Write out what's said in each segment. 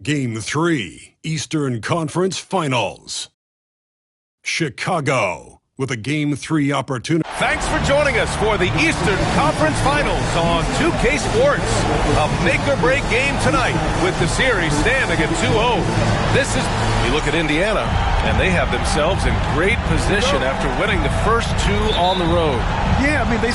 Game 3, Eastern Conference Finals. Chicago with a Game 3 opportunity. Thanks for joining us for the Eastern Conference Finals on 2K Sports. A make-or-break game tonight with the series standing at 2-0. This is, you look at Indiana, and they have themselves in great position after winning the first two on the road. Yeah, I mean, they...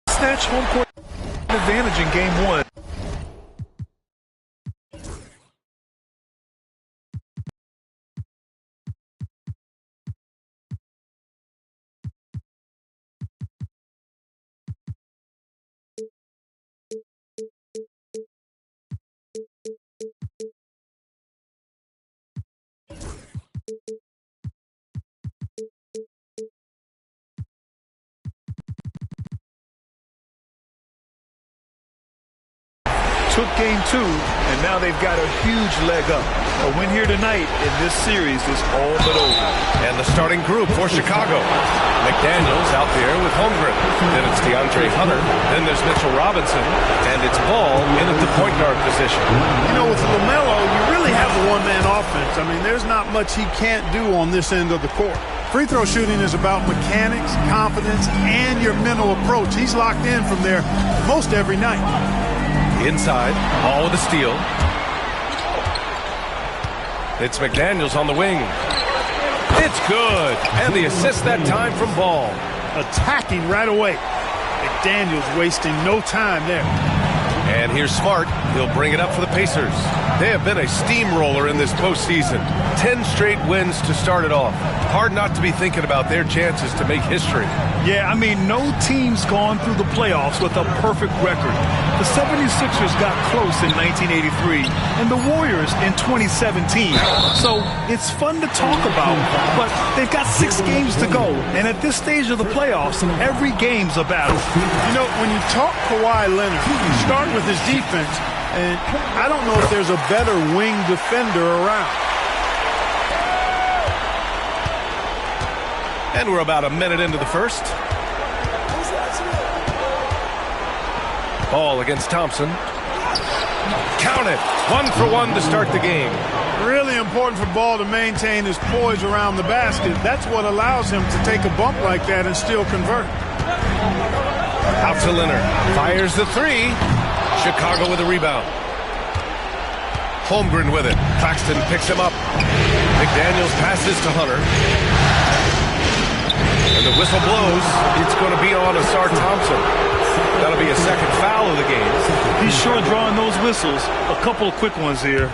snatch home court advantage in game one. Took game two, and now they've got a huge leg up. A win here tonight in this series is all but over. And the starting group for Chicago. McDaniels out there with Holmgren. Then it's DeAndre Hunter. Then there's Mitchell Robinson. And it's Ball in at the point guard position. You know, with LaMelo, you really have a one-man offense. I mean, there's not much he can't do on this end of the court. Free throw shooting is about mechanics, confidence, and your mental approach. He's locked in from there most every night. Inside, Ball with a steal. It's McDaniels on the wing. It's good. And the assist that time from Ball. Attacking right away. McDaniels wasting no time there. And here's Smart. He'll bring it up for the Pacers. They have been a steamroller in this postseason. 10 straight wins to start it off. Hard not to be thinking about their chances to make history. Yeah, I mean, no team's gone through the playoffs with a perfect record. The 76ers got close in 1983 and the Warriors in 2017. So it's fun to talk about, but they've got 6 games to go. And at this stage of the playoffs, every game's a battle. You know, when you talk Kawhi Leonard, you start with his defense, and I don't know if there's a better wing defender around. And we're about a minute into the first. Ball against Thompson. Count it. 1 for 1 to start the game. Really important for Ball to maintain his poise around the basket. That's what allows him to take a bump like that and still convert. Out to Leonard. Fires the three. Chicago with a rebound. Holmgren with it. Claxton picks him up. McDaniels passes to Hunter. And the whistle blows. It's going to be on Asar Thompson. That'll be a second foul of the game. He's sure drawing those whistles. A couple of quick ones here.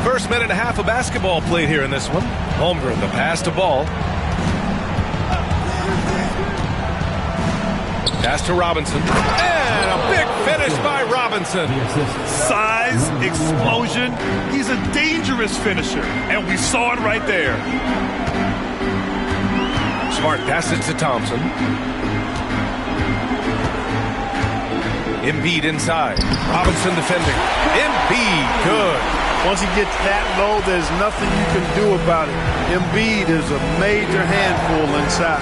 First minute and a half of basketball played here in this one. Holmgren, the pass to Ball. Pass to Robinson. And a big finish by Robinson. Size, explosion. He's a dangerous finisher. And we saw it right there. Smart passes to Thompson. Embiid inside. Robinson defending. Embiid, good. Once he gets that low, there's nothing you can do about it. Embiid is a major handful inside.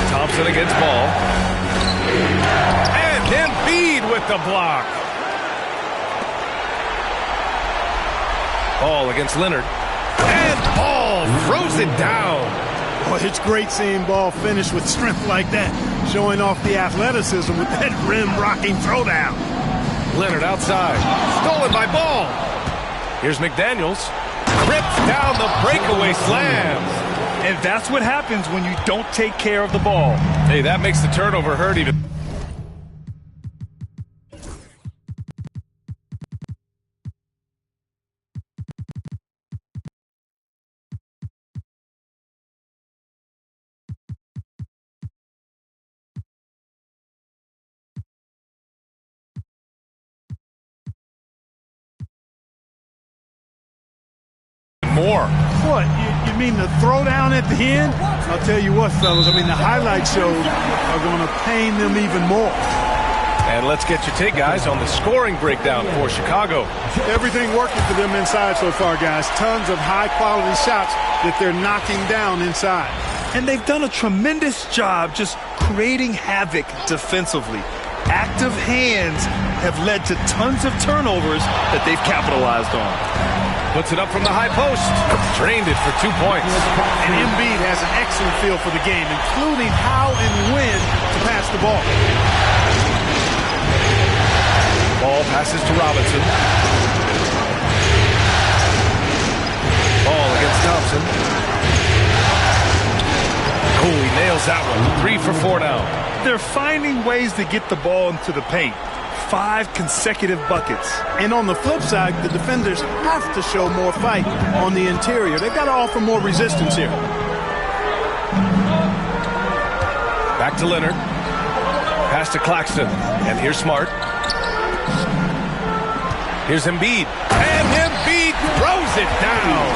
Thompson against Ball. the block. Ball against Leonard. And Ball throws it down. Well, it's great seeing Ball finish with strength like that, showing off the athleticism with that rim-rocking throwdown. Leonard outside. Stolen by Ball. Here's McDaniels. Rips down the breakaway slam. And that's what happens when you don't take care of the ball. Hey, that makes the turnover hurt even. More. What? You mean the throwdown at the end? I'll tell you what, fellas. I mean, the highlight shows are going to pain them even more. And let's get your take, guys, on the scoring breakdown for Chicago. Everything working for them inside so far, guys. Tons of high-quality shots that they're knocking down inside. And they've done a tremendous job just creating havoc defensively. Active hands have led to tons of turnovers that they've capitalized on. Puts it up from the high post. Drained it for 2 points. And Embiid has an excellent feel for the game, including how and when to pass the ball. Ball passes to Robinson. Ball against Thompson. Oh, he nails that one. 3 for 4 now. They're finding ways to get the ball into the paint. 5 consecutive buckets. And on the flip side, the defenders have to show more fight on the interior. They've got to offer more resistance here. Back to Leonard. Pass to Claxton. And here's Smart. Here's Embiid. And Embiid throws it down.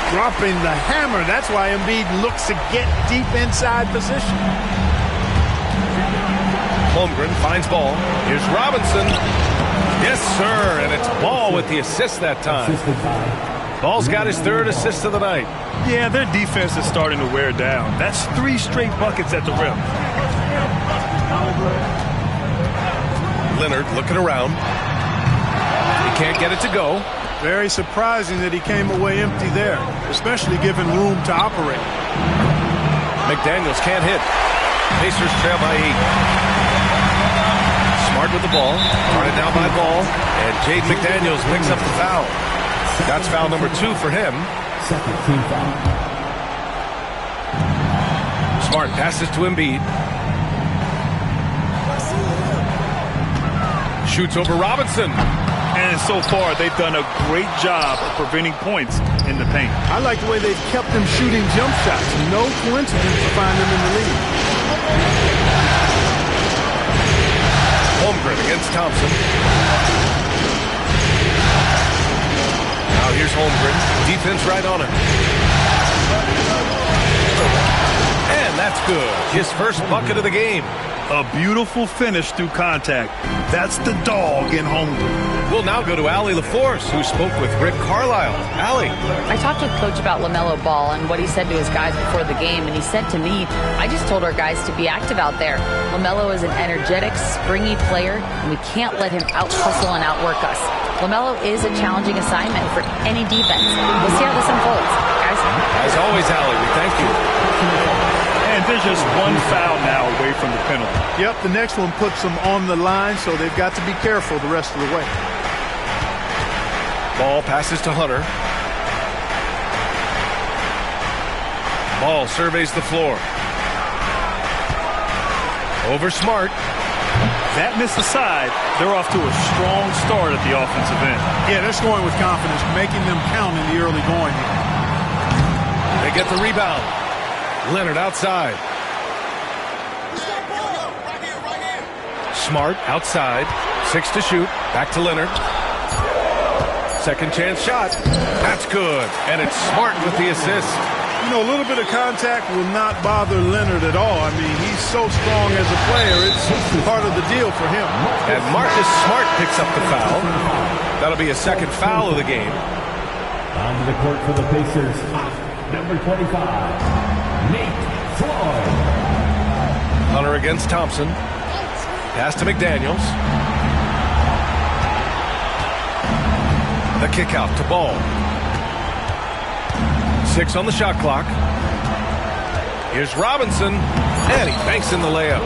Dropping the hammer. That's why Embiid looks to get deep inside position. Holmgren finds Ball. Here's Robinson. Yes, sir. And it's Ball with the assist that time. Ball's got his 3rd assist of the night. Yeah, their defense is starting to wear down. That's 3 straight buckets at the rim. Leonard looking around. He can't get it to go. Very surprising that he came away empty there, especially given room to operate. McDaniels can't hit. Pacers trail by 8. Smart with the ball. Guarded down by Ball. And Jaden McDaniels picks up the foul. That's foul number 2 for him. Second team foul. Smart passes to Embiid. Shoots over Robinson. And so far, they've done a great job of preventing points in the paint. I like the way they've kept them shooting jump shots. No coincidence to find them in the lead. Holmgren against Thompson. Now here's Holmgren. Defense right on him. And that's good. His first bucket of the game. A beautiful finish through contact. That's the dog in Holmgren. We'll now go to Allie LaForce, who spoke with Rick Carlisle. Allie. I talked with Coach about LaMelo Ball and what he said to his guys before the game, and he said to me, I just told our guys to be active out there. LaMelo is an energetic, springy player, and we can't let him out-hustle and outwork us. LaMelo is a challenging assignment for any defense. We'll see how this unfolds. Guys? As always, Allie, we thank you. And there's just one foul now away from the penalty. Yep, the next one puts them on the line, so they've got to be careful the rest of the way. Ball passes to Hunter. Ball surveys the floor. Over Smart. That missed aside, they're off to a strong start at the offensive end. Yeah, they're scoring with confidence, making them count in the early going here. They get the rebound. Leonard outside. Smart outside. 6 to shoot. Back to Leonard. Second chance shot. That's good. And it's Smart with the assist. You know, a little bit of contact will not bother Leonard at all. I mean, he's so strong as a player. It's part of the deal for him. And Marcus Smart picks up the foul. That'll be a second foul of the game. Onto the court for the Pacers. Number 25, Nate Floyd. Hunter against Thompson. Pass to McDaniels. The kick out to Ball. 6 on the shot clock. Here's Robinson, and he banks in the layup.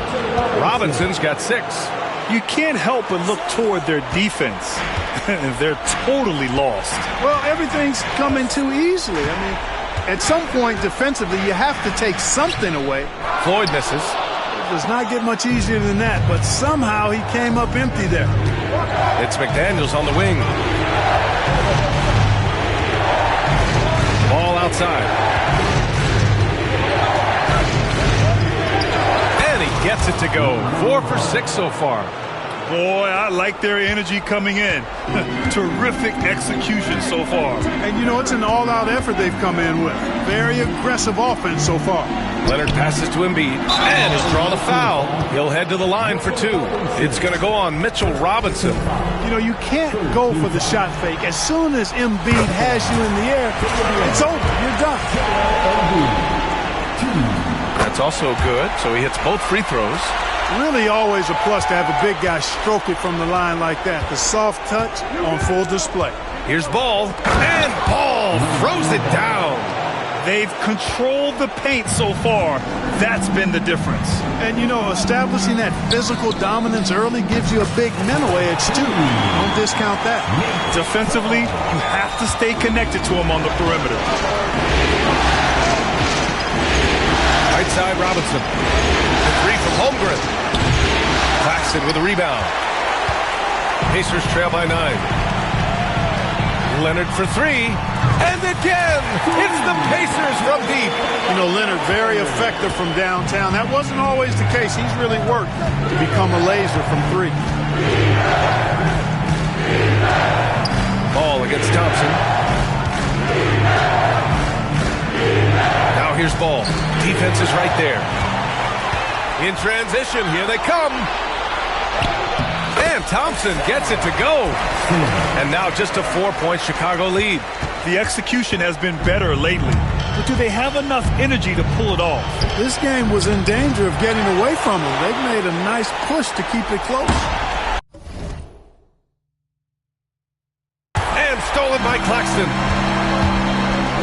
Robinson's got 6. You can't help but look toward their defense. They're totally lost. Well, everything's coming too easily. I mean, at some point defensively, you have to take something away. Floyd misses. It does not get much easier than that, but somehow he came up empty there. It's McDaniels on the wing. Ball outside. And he gets it to go. 4 for 6 so far. Boy, I like their energy coming in. Terrific execution so far. And, you know, it's an all-out effort they've come in with. Very aggressive offense so far. Leonard passes to Embiid and has drawn a foul. He'll head to the line for 2. It's going to go on Mitchell Robinson. You know, you can't go for the shot fake. As soon as Embiid has you in the air, it's over. You're done. That's also good, so he hits both free throws. Really always a plus to have a big guy stroke it from the line like that. The soft touch on full display. Here's Ball, and Ball throws it down. They've controlled the paint so far. That's been the difference. And, you know, establishing that physical dominance early gives you a big mental edge, too. Don't discount that. Defensively, you have to stay connected to him on the perimeter. Right side, Robinson. The 3 from Holmgren. Claxton with a rebound. Pacers trail by 9. Leonard for 3. And again, it's the Pacers from deep. You know, Leonard very effective from downtown. That wasn't always the case. He's really worked to become a laser from 3. Ball against Thompson. Now here's Ball. Defense is right there. In transition, here they come. And Thompson gets it to go. And now just a 4-point Chicago lead. The execution has been better lately. But do they have enough energy to pull it off? This game was in danger of getting away from them. They've made a nice push to keep it close. And stolen by Claxton.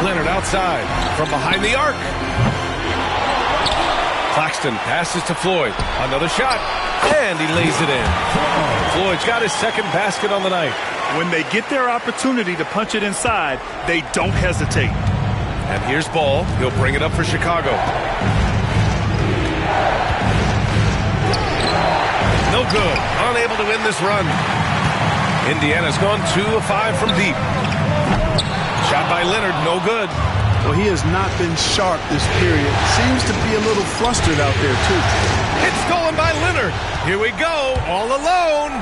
Leonard outside from behind the arc. Claxton passes to Floyd. Another shot. And he lays it in. Floyd's got his second basket on the night. When they get their opportunity to punch it inside, they don't hesitate. And here's Ball. He'll bring it up for Chicago. No good. Unable to win this run. Indiana's gone 2 of 5 from deep. Shot by Leonard. No good. Well, he has not been sharp this period. Seems to be a little flustered out there, too. It's stolen by Leonard. Here we go. All alone.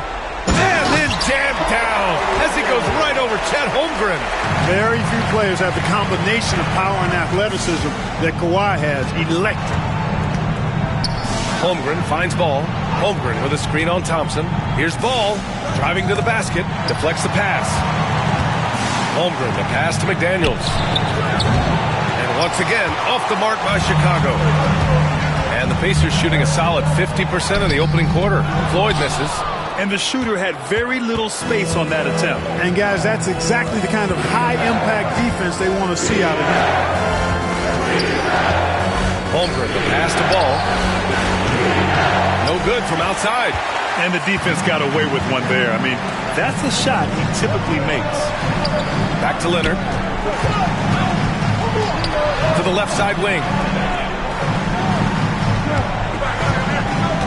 And then jammed down as he goes right over Chet Holmgren. Very few players have the combination of power and athleticism that Kawhi has. Electric. Holmgren finds Ball. Holmgren with a screen on Thompson. Here's Ball. Driving to the basket. Deflects the pass. Holmgren, the pass to McDaniels. And once again, off the mark by Chicago. And the Pacers shooting a solid 50% in the opening quarter. Floyd misses. And the shooter had very little space on that attempt. And, guys, that's exactly the kind of high-impact defense they want to see out of him. Holmgren, the pass to Ball. No good from outside. And the defense got away with one there. I mean, that's a shot he typically makes. Back to Leonard. To the left side wing.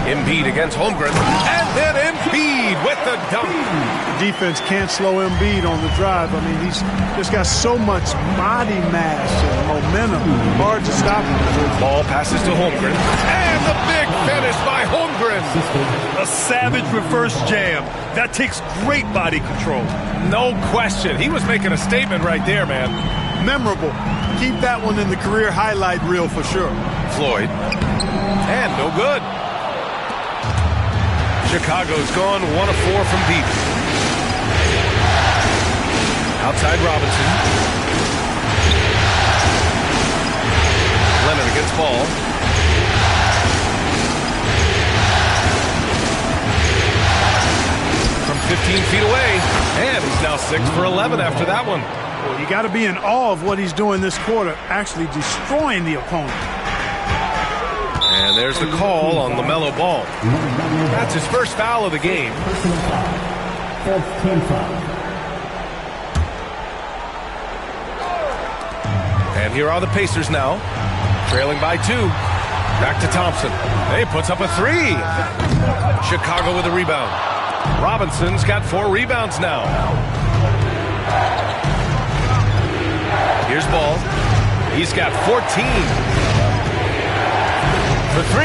Embiid against Holmgren. And then Embiid with the dunk. The defense can't slow Embiid on the drive. I mean, he's just got so much body mass and momentum. Hard to stop him. Ball passes to Holmgren. And the big finish by Holmgren. A savage reverse jam. That takes great body control. No question. He was making a statement right there, man. Memorable. Keep that one in the career highlight reel for sure. Floyd. And no good. Chicago's gone 1 of 4 from deep. Outside Robinson. Leonard against Ball. From 15 feet away. And he's now 6 for 11 after that one. Well, you got to be in awe of what he's doing this quarter, actually destroying the opponent. And there's the call on LaMelo Ball. That's his first foul of the game. And here are the Pacers now, trailing by 2. Back to Thompson. He puts up a 3. Chicago with a rebound. Robinson's got 4 rebounds now. Here's Ball. He's got 14. For 3.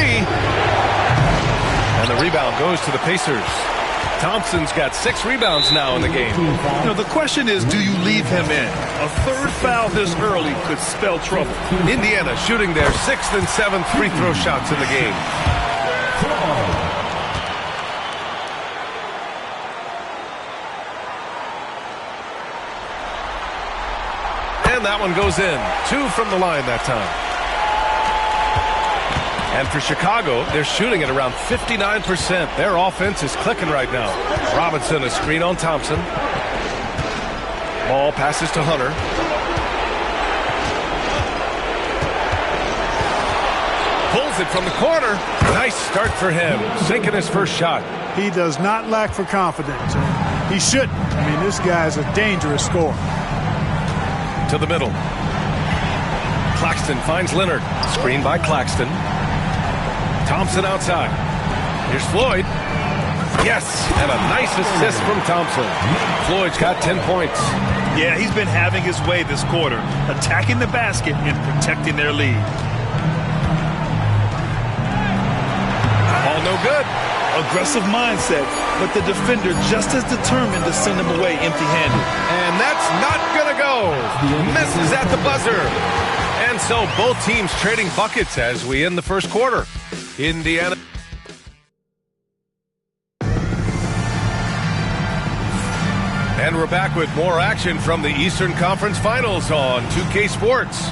And the rebound goes to the Pacers. Thompson's got 6 rebounds now in the game. You know, the question is, do you leave him in? A third foul this early could spell trouble. Indiana shooting their 6th and 7th free throw shots in the game. And that one goes in. 2 from the line that time. And for Chicago, they're shooting at around 59%. Their offense is clicking right now. Robinson, a screen on Thompson. Ball passes to Hunter. Pulls it from the corner. Nice start for him. Sinking his first shot. He does not lack for confidence. He shouldn't. I mean, this guy's a dangerous scorer. To the middle. Claxton finds Leonard. Screen by Claxton. Thompson outside. Here's Floyd. Yes, and a nice assist from Thompson. Floyd's got 10 points. Yeah, he's been having his way this quarter, attacking the basket and protecting their lead. All no good. Aggressive mindset, but the defender just as determined to send him away empty-handed. And that's not going to go. Misses at the buzzer. And so both teams trading buckets as we end the first quarter. Indiana. And we're back with more action from the Eastern Conference Finals on 2K Sports.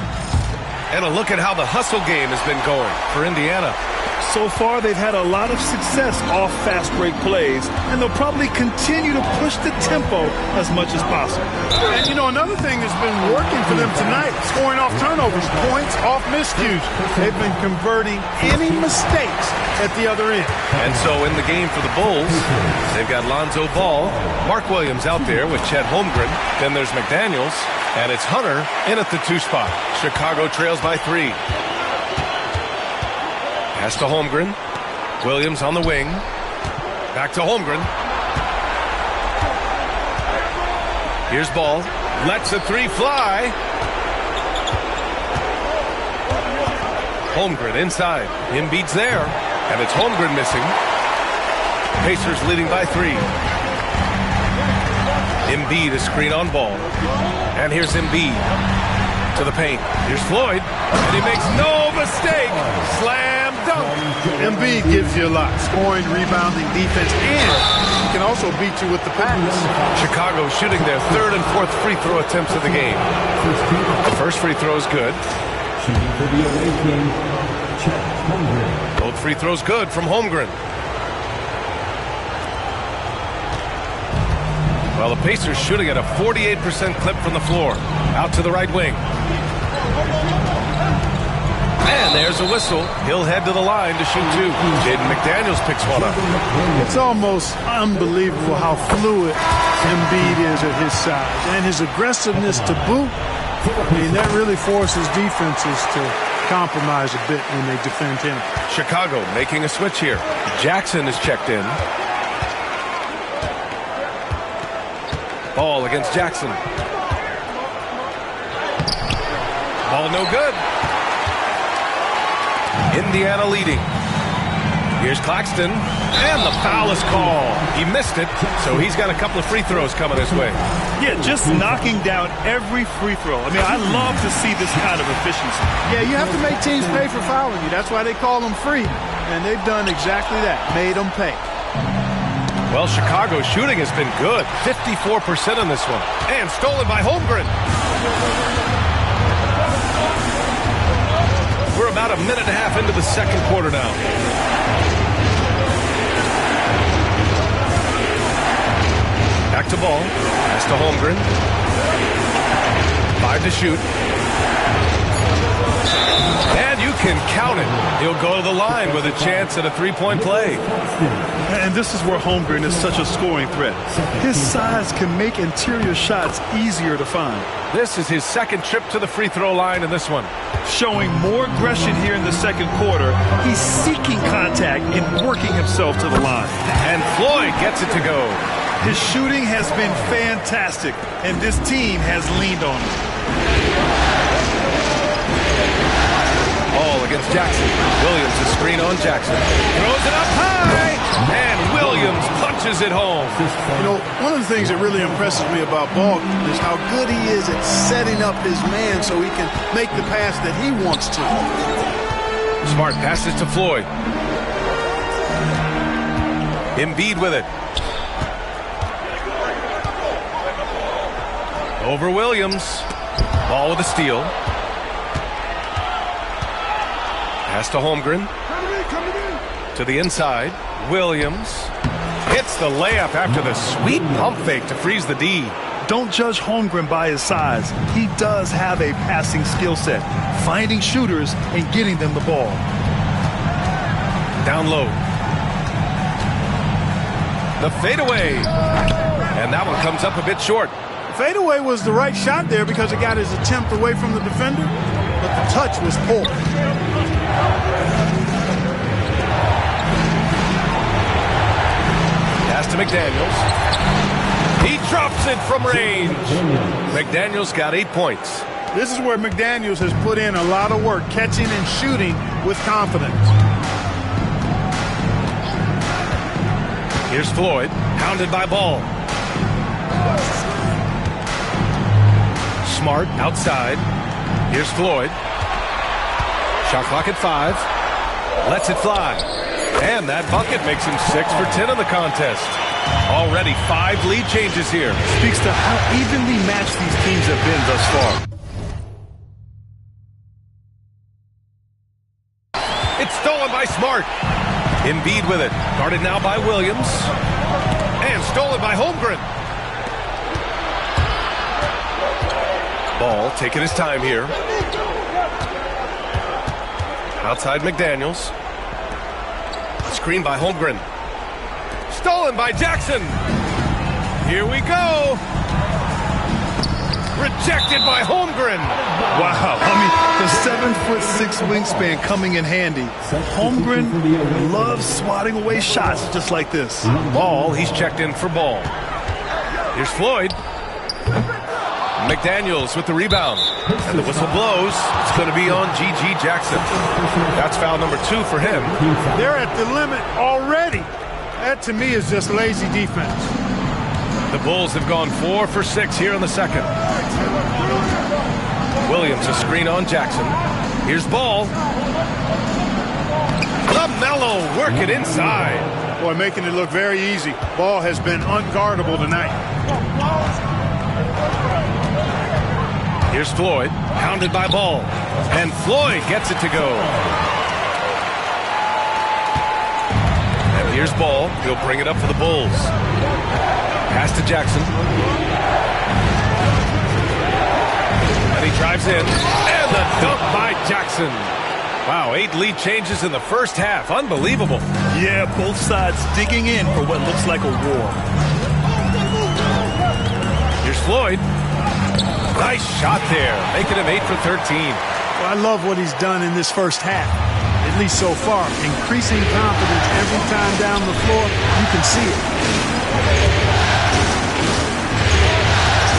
And a look at how the hustle game has been going for Indiana. So far, they've had a lot of success off fast break plays, and they'll probably continue to push the tempo as much as possible. And, you know, another thing that's been working for them tonight, scoring off turnovers, points off miscues. They've been converting any mistakes at the other end. And so in the game for the Bulls, they've got Lonzo Ball, Mark Williams out there with Chet Holmgren. Then there's McDaniels, and it's Hunter in at the 2 spot. Chicago trails by 3. Pass to Holmgren. Williams on the wing. Back to Holmgren. Here's Ball. Lets a 3 fly. Holmgren inside. Embiid's there. And it's Holmgren missing. Pacers leading by 3. Embiid a screen on Ball. And here's Embiid. To the paint. Here's Floyd. And he makes no mistake. Slam dunk. Embiid gives you a lot. Scoring, rebounding, defense, and he can also beat you with the pass. Chicago shooting their 3rd and 4th free throw attempts of the game. The first free throw is good. Shooting for the away team, Chet Holmgren. Both free throws good from Holmgren. Well, the Pacers shooting at a 48% clip from the floor. Out to the right wing. And there's a whistle. He'll head to the line to shoot 2. Jaden McDaniels picks one up. It's almost unbelievable how fluid Embiid is at his size. And his aggressiveness to boot, I mean, that really forces defenses to compromise a bit when they defend him. Chicago making a switch here. Jackson is checked in. Ball against Jackson. Ball no good. Indiana leading. Here's Claxton. And the foul is called. He missed it, so he's got a couple of free throws coming his way. Yeah, just knocking down every free throw. I mean, I love to see this kind of efficiency. Yeah, you have to make teams pay for fouling you. That's why they call them free. And they've done exactly that. Made them pay. Well, Chicago's shooting has been good. 54% on this one. And stolen by Holmgren. We're about a minute and a half into the second quarter now. Back to Ball. Pass to Holmgren. 5 to shoot. And you can count it. He'll go to the line with a chance at a three-point play. And this is where Holmgren is such a scoring threat. His size can make interior shots easier to find. This is his second trip to the free throw line in this one. Showing more aggression here in the second quarter. He's seeking contact and working himself to the line. And Floyd gets it to go. His shooting has been fantastic, and this team has leaned on him. Ball against Jackson. Williams, a screen on Jackson. Throws it up high, and Williams punches it home. You know, one of the things that really impresses me about Ball is how good he is at setting up his man so he can make the pass that he wants to. Smart passes to Floyd. Embiid with it. Over Williams. Ball with a steal. Pass to Holmgren. To the inside. Williams hits the layup after the sweet pump fake to freeze the D. Don't judge Holmgren by his size. He does have a passing skill set, finding shooters and getting them the ball. Down low. The fadeaway. And that one comes up a bit short. Fadeaway was the right shot there because it got his attempt away from the defender, but the touch was poor. Pass to McDaniels. He drops it from range. McDaniels got 8 points. This is where McDaniels has put in a lot of work, catching and shooting with confidence. Here's Floyd, pounded by Ball. Smart outside. Here's Floyd. Shot clock at 5. Lets it fly. And that bucket makes him 6 for 10 in the contest. Already 5 lead changes here. Speaks to how evenly matched these teams have been thus far. It's stolen by Smart. Embiid with it. Guarded now by Williams. And stolen by Holmgren. Ball taking his time here. Outside McDaniels. Screen by Holmgren. Stolen by Jackson. Here we go. Rejected by Holmgren. Wow, I mean, the 7'6" wingspan coming in handy. Holmgren loves swatting away shots just like this. Ball, he's checked in for Ball. Here's Floyd. McDaniels with the rebound. And the whistle blows. It's going to be on G.G. Jackson. That's foul number 2 for him. They're at the limit already. That, to me, is just lazy defense. The Bulls have gone 4 for 6 here in the second. Williams, a screen on Jackson. Here's Ball. LaMelo work it inside. Boy, making it look very easy. Ball has been unguardable tonight. Here's Floyd, pounded by Ball. And Floyd gets it to go. And here's Ball. He'll bring it up for the Bulls. Pass to Jackson. And he drives in. And the dunk by Jackson. Wow, 8 lead changes in the first half. Unbelievable. Yeah, both sides digging in for what looks like a war. Here's Floyd. Nice shot there, making him 8 for 13. Well, I love what he's done in this first half, at least so far. Increasing confidence every time down the floor. You can see it.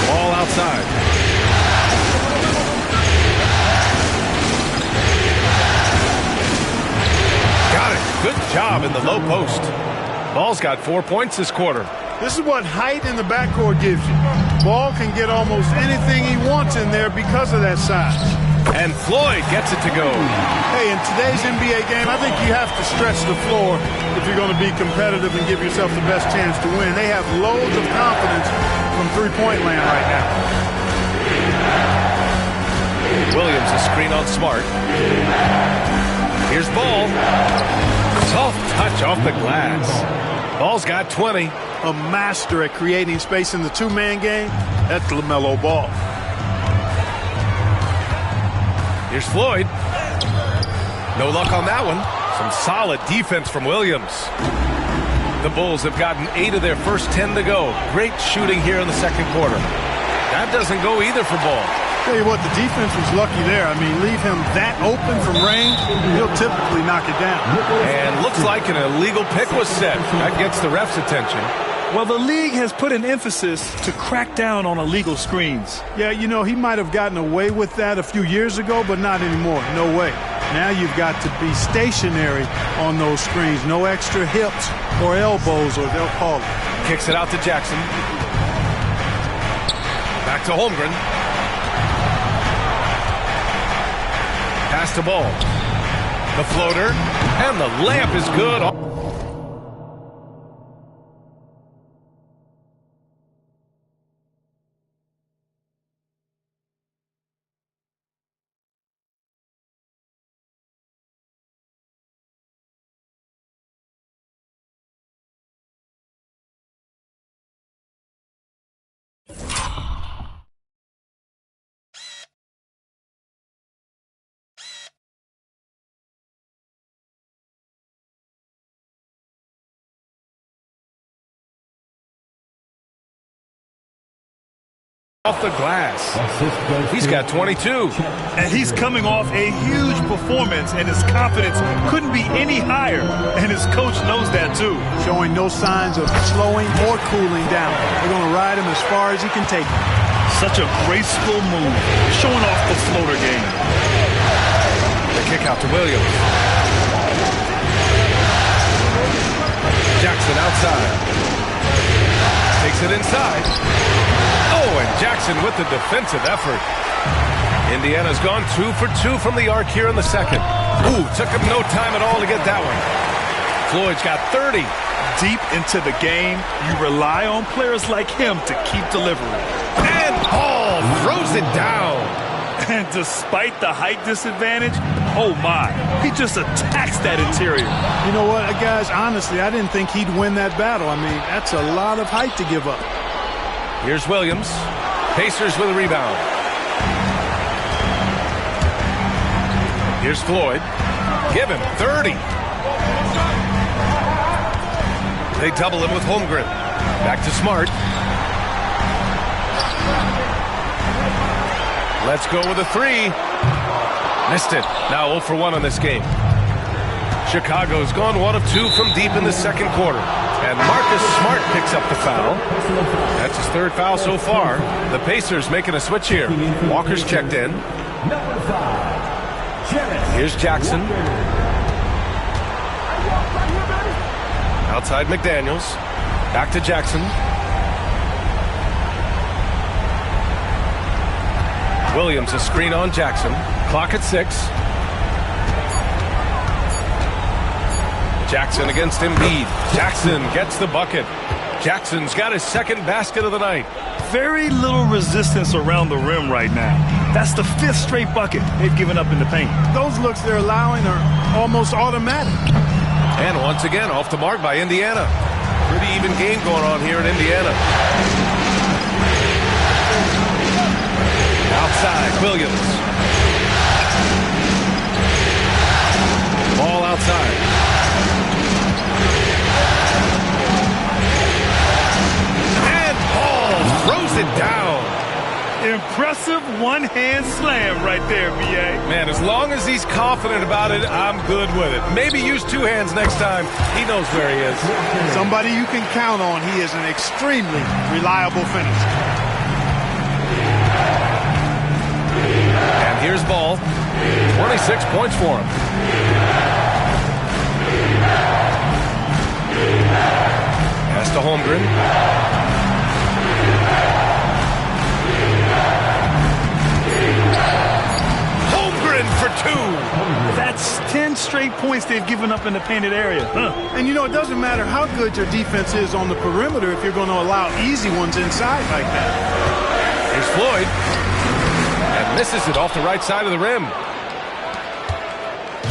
Ball outside. Got it. Good job in the low post. Ball's got 4 points this quarter. This is what height in the backcourt gives you. Ball can get almost anything he wants in there because of that size. And Floyd gets it to go. Hey, in today's NBA game, I think you have to stretch the floor if you're going to be competitive and give yourself the best chance to win. They have loads of confidence from three-point land right now. Williams, a screen on Smart. Here's Ball. Soft touch off the glass. Ball's got 20. A master at creating space in the two-man game. That's LaMelo Ball. Here's Floyd. No luck on that one. Some solid defense from Williams. The Bulls have gotten 8 of their first 10 to go. Great shooting here in the second quarter. That doesn't go either for Ball. Tell you what, the defense was lucky there. I mean, leave him that open from range, he'll typically knock it down. And looks like an illegal pick was set. That gets the ref's attention. Well, the league has put an emphasis to crack down on illegal screens. Yeah, you know, he might have gotten away with that a few years ago, but not anymore. No way. Now you've got to be stationary on those screens. No extra hips or elbows, or they'll call it. Kicks it out to Jackson. Back to Holmgren. Pass to Ball. The floater. And the layup is good. Off the glass. He's got 22. And he's coming off a huge performance, and his confidence couldn't be any higher. And his coach knows that, too. Showing no signs of slowing or cooling down. They're going to ride him as far as he can take him. Such a graceful move, showing off the floater game. The kick out to Williams. Jackson outside. Takes it inside. Oh, and Jackson with the defensive effort. Indiana's gone 2 for 2 from the arc here in the second. Ooh, took him no time at all to get that one. Floyd's got 30. Deep into the game, you rely on players like him to keep delivering. And Paul throws it down. And despite the height disadvantage, oh my, he just attacks that interior. You know what, guys, honestly, I didn't think he'd win that battle. I mean, that's a lot of height to give up. Here's Williams. Pacers with a rebound. Here's Floyd. Give him 30. They double him with Holmgren. Back to Smart. Let's go with a 3. Missed it. Now 0 for 1 on this game. Chicago's gone 1 of 2 from deep in the second quarter. And Marcus Smart picks up the foul. That's his 3rd foul so far. The Pacers making a switch here. Walker's checked in. Here's Jackson. Outside McDaniels. Back to Jackson. Williams a screen on Jackson. Clock at 6. Jackson against Embiid. Jackson gets the bucket. Jackson's got his 2nd basket of the night. Very little resistance around the rim right now. That's the 5th straight bucket they've given up in the paint. Those looks they're allowing are almost automatic. And once again, off the mark by Indiana. Pretty even game going on here in Indiana. Outside, Williams. Ball outside. And Ball throws it down. Impressive one-hand slam right there, B.A. Man, as long as he's confident about it, I'm good with it. Maybe use 2 hands next time. He knows where he is. Somebody you can count on. He is an extremely reliable finisher. And here's Ball. 26 points for him. Pass to Holmgren. Holmgren for 2. That's 10 straight points they've given up in the painted area. And you know, it doesn't matter how good your defense is on the perimeter if you're going to allow easy ones inside like that. Here's Floyd. And misses it off the right side of the rim.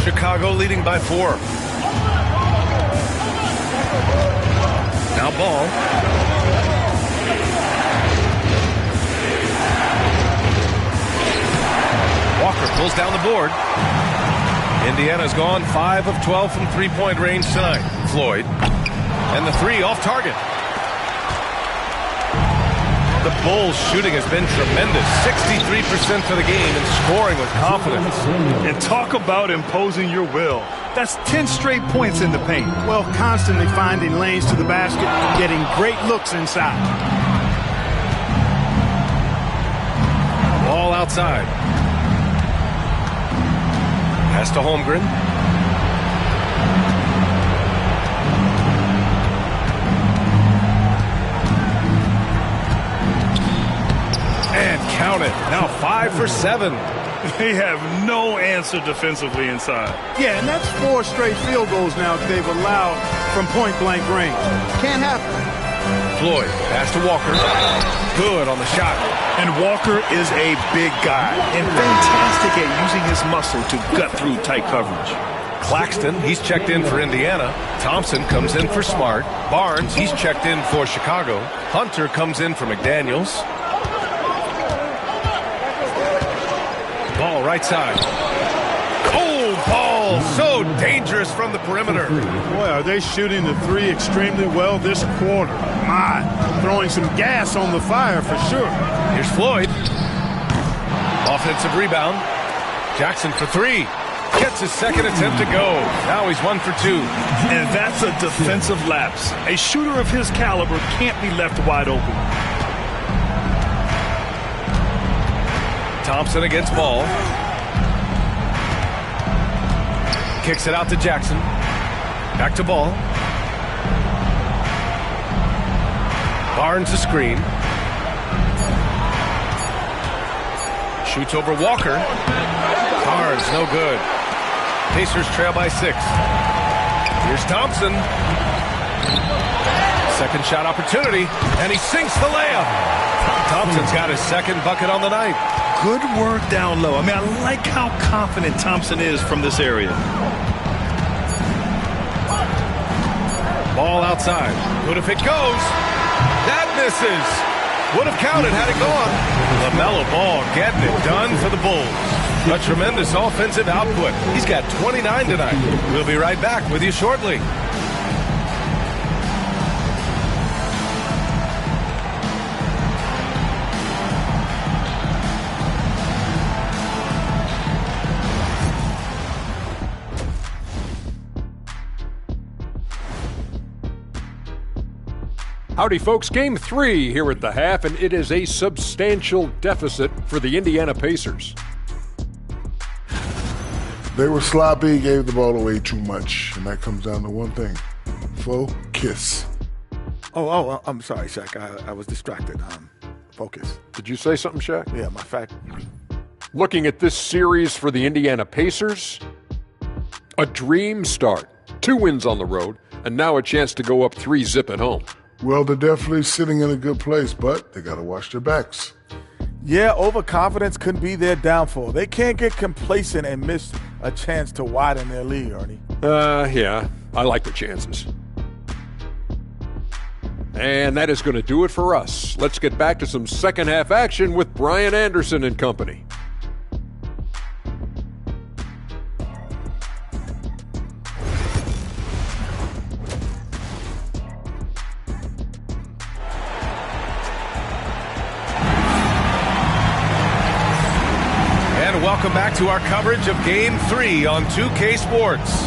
Chicago leading by 4. Now Ball. Walker pulls down the board. Indiana's gone 5 of 12 from three-point range tonight. Floyd. And the three off target. The Bulls' shooting has been tremendous. 63% for the game and scoring with confidence. And talk about imposing your will. That's 10 straight points in the paint. Well, constantly finding lanes to the basket, getting great looks inside. Ball outside. Pass to Holmgren. And count it. Now 5 for 7. They have no answer defensively inside. Yeah, and that's 4 straight field goals now they've allowed from point-blank range. Can't happen. Floyd, pass to Walker. Good on the shot. And Walker is a big guy and fantastic at using his muscle to gut through tight coverage. Claxton, he's checked in for Indiana. Thompson comes in for Smart. Barnes, he's checked in for Chicago. Hunter comes in for McDaniels. Ball right side. Oh, Ball so dangerous from the perimeter. Boy, are they shooting the three extremely well this quarter. My, throwing some gas on the fire for sure. Here's Floyd. Offensive rebound. Jackson for 3. Gets his second attempt to go. Now he's 1 for 2. And that's a defensive lapse. A shooter of his caliber can't be left wide open. Thompson against Ball. Kicks it out to Jackson. Back to Ball. Barnes a screen. Shoots over Walker. Barnes no good. Pacers trail by 6. Here's Thompson. Second shot opportunity, and he sinks the layup. Thompson's got his second bucket on the night. Good work down low. I mean, I like how confident Thompson is from this area. Ball outside. Good if it goes. That misses. Would have counted had it gone. LaMelo Ball getting it done for the Bulls. A tremendous offensive output. He's got 29 tonight. We'll be right back with you shortly. Howdy, folks. Game 3 here at the half, and it is a substantial deficit for the Indiana Pacers. They were sloppy, gave the ball away too much, and that comes down to one thing: focus. Oh, I'm sorry, Shaq. I was distracted. Focus. Did you say something, Shaq? Yeah, my fact. Looking at this series for the Indiana Pacers, a dream start. 2 wins on the road, and now a chance to go up 3-0 at home. Well, they're definitely sitting in a good place, but they got to watch their backs. Yeah, overconfidence could be their downfall. They can't get complacent and miss a chance to widen their lead, Ernie. Yeah, I like the chances. And that is going to do it for us. Let's get back to some second half action with Brian Anderson and company. Welcome back to our coverage of Game 3 on 2K Sports.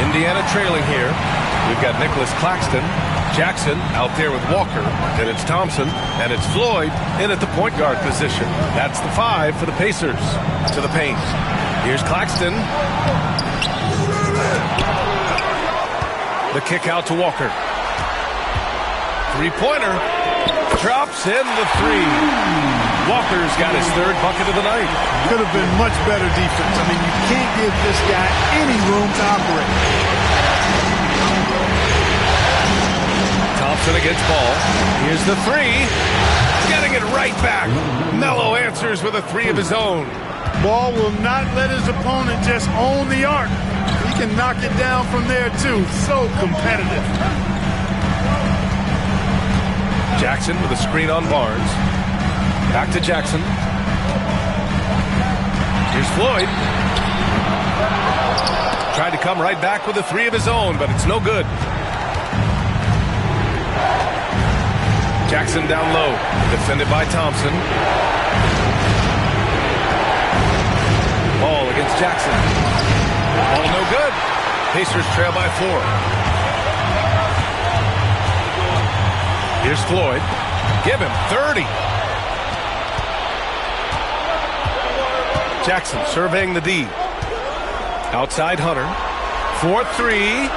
Indiana trailing here. We've got Nicholas Claxton, Jackson out there with Walker, then it's Thompson, and it's Floyd in at the point guard position. That's the 5 for the Pacers. To the paint. Here's Claxton. The kick out to Walker. Three-pointer. Drops in the 3. Walker's got his 3rd bucket of the night. Could have been much better defense. I mean, you can't give this guy any room to operate. Thompson against Ball. Here's the 3. Getting it right back. Mello answers with a three of his own. Ball will not let his opponent just own the arc. He can knock it down from there, too. So competitive. Jackson with a screen on Barnes. Back to Jackson. Here's Floyd. Tried to come right back with a three of his own, but it's no good. Jackson down low. Defended by Thompson. Ball against Jackson. Ball no good. Pacers trail by 4. Here's Floyd. Give him 30. Jackson surveying the D. Outside Hunter. 4-3.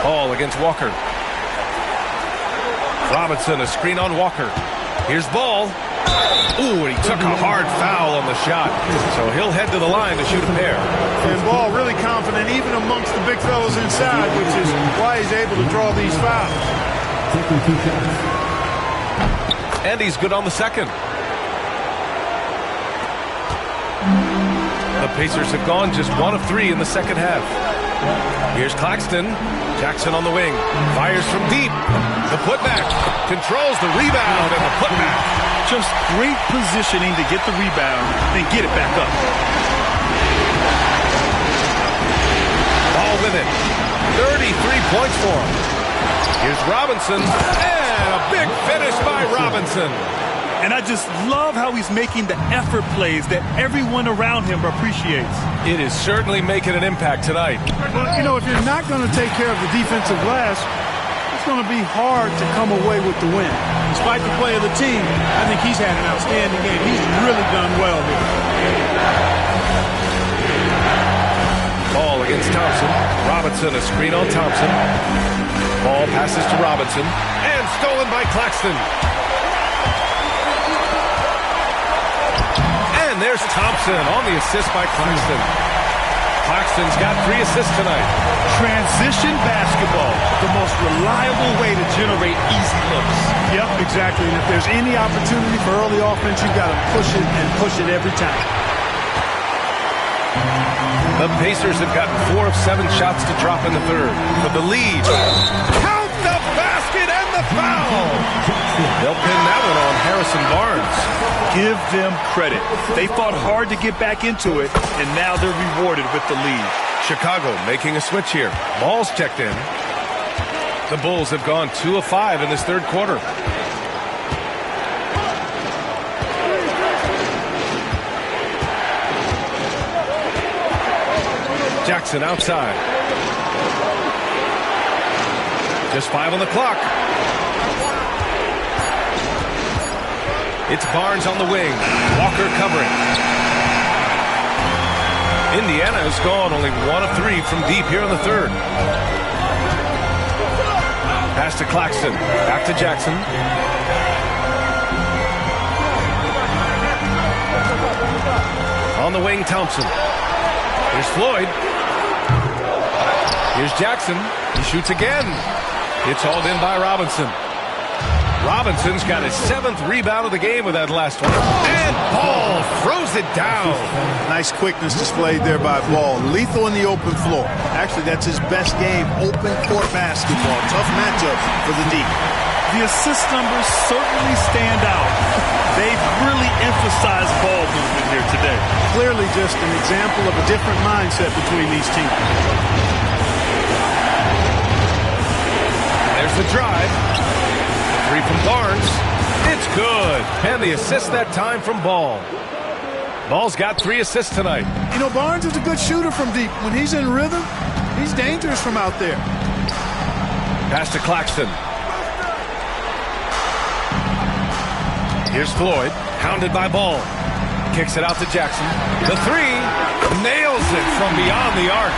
Ball against Walker. Robinson, a screen on Walker. Here's Ball. Ooh, and he took a hard foul on the shot. So he'll head to the line to shoot a pair. And Ball really confident even amongst the big fellas inside, which is why he's able to draw these fouls. And he's good on the second. The Pacers have gone just 1 of 3 in the second half. Here's Claxton. Jackson on the wing. Fires from deep. The putback. Controls the rebound and the putback. Just great positioning to get the rebound and get it back up. Ball with it. 33 points for him. Here's Robinson. And a big finish by Robinson. And I just love how he's making the effort plays that everyone around him appreciates. It is certainly making an impact tonight. Well, you know, if you're not going to take care of the defensive glass, it's going to be hard to come away with the win. Despite the play of the team, I think he's had an outstanding game. He's really done well here. Ball against Thompson. Robinson, a screen on Thompson. Ball passes to Robinson. And stolen by Claxton. And there's Thompson on the assist by Claxton. Claxton's got 3 assists tonight. Transition basketball, the most reliable way to generate easy looks. Yep, exactly. And if there's any opportunity for early offense, you've got to push it and push it every time. The Pacers have gotten 4 of 7 shots to drop in the third. For the lead. Count the basket and the foul. They'll pin that one on Harrison Barnes. Give them credit. They fought hard to get back into it, and now they're rewarded with the lead. Chicago making a switch here. Ball's checked in. The Bulls have gone 2 of 5 in this third quarter. Jackson outside. Just 5 on the clock. It's Barnes on the wing. Walker covering. Indiana has gone only 1 of 3 from deep here in the third. Pass to Claxton. Back to Jackson. On the wing, Thompson. Here's Floyd. Here's Jackson. He shoots again. It's hauled in by Robinson. Robinson's got his 7th rebound of the game with that last one. And Ball throws it down. Nice quickness displayed there by Ball. Lethal in the open floor. Actually, that's his best game. Open court basketball. Tough matchup for the D. The assist numbers certainly stand out. They've really emphasized ball movement here today. Clearly just an example of a different mindset between these teams. There's the drive. 3 from Barnes. It's good. And the assist that time from Ball. Ball's got 3 assists tonight. You know, Barnes is a good shooter from deep. When he's in rhythm, he's dangerous from out there. Pass to Claxton. Here's Floyd. Hounded by Ball. Kicks it out to Jackson. The 3. Nails it from beyond the arc.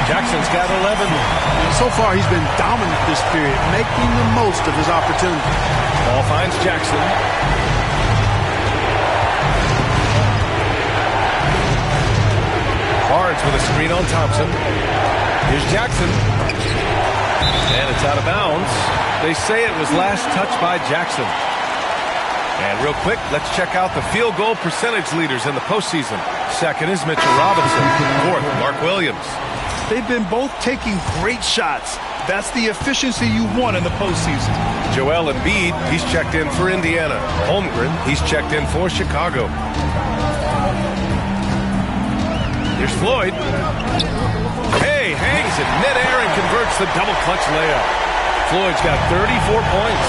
Jackson's got 11. So far, he's been dominant this period, making the most of his opportunity. Ball finds Jackson. Barnes with a screen on Thompson. Here's Jackson. And it's out of bounds. They say it was last touched by Jackson. And real quick, let's check out the field goal percentage leaders in the postseason. Second is Mitchell Robinson. Fourth, Mark Williams. They've been both taking great shots. That's the efficiency you want in the postseason. Joel Embiid, he's checked in for Indiana. Holmgren, he's checked in for Chicago. Here's Floyd. Hey, hangs in midair and converts the double clutch layup. Floyd's got 34 points.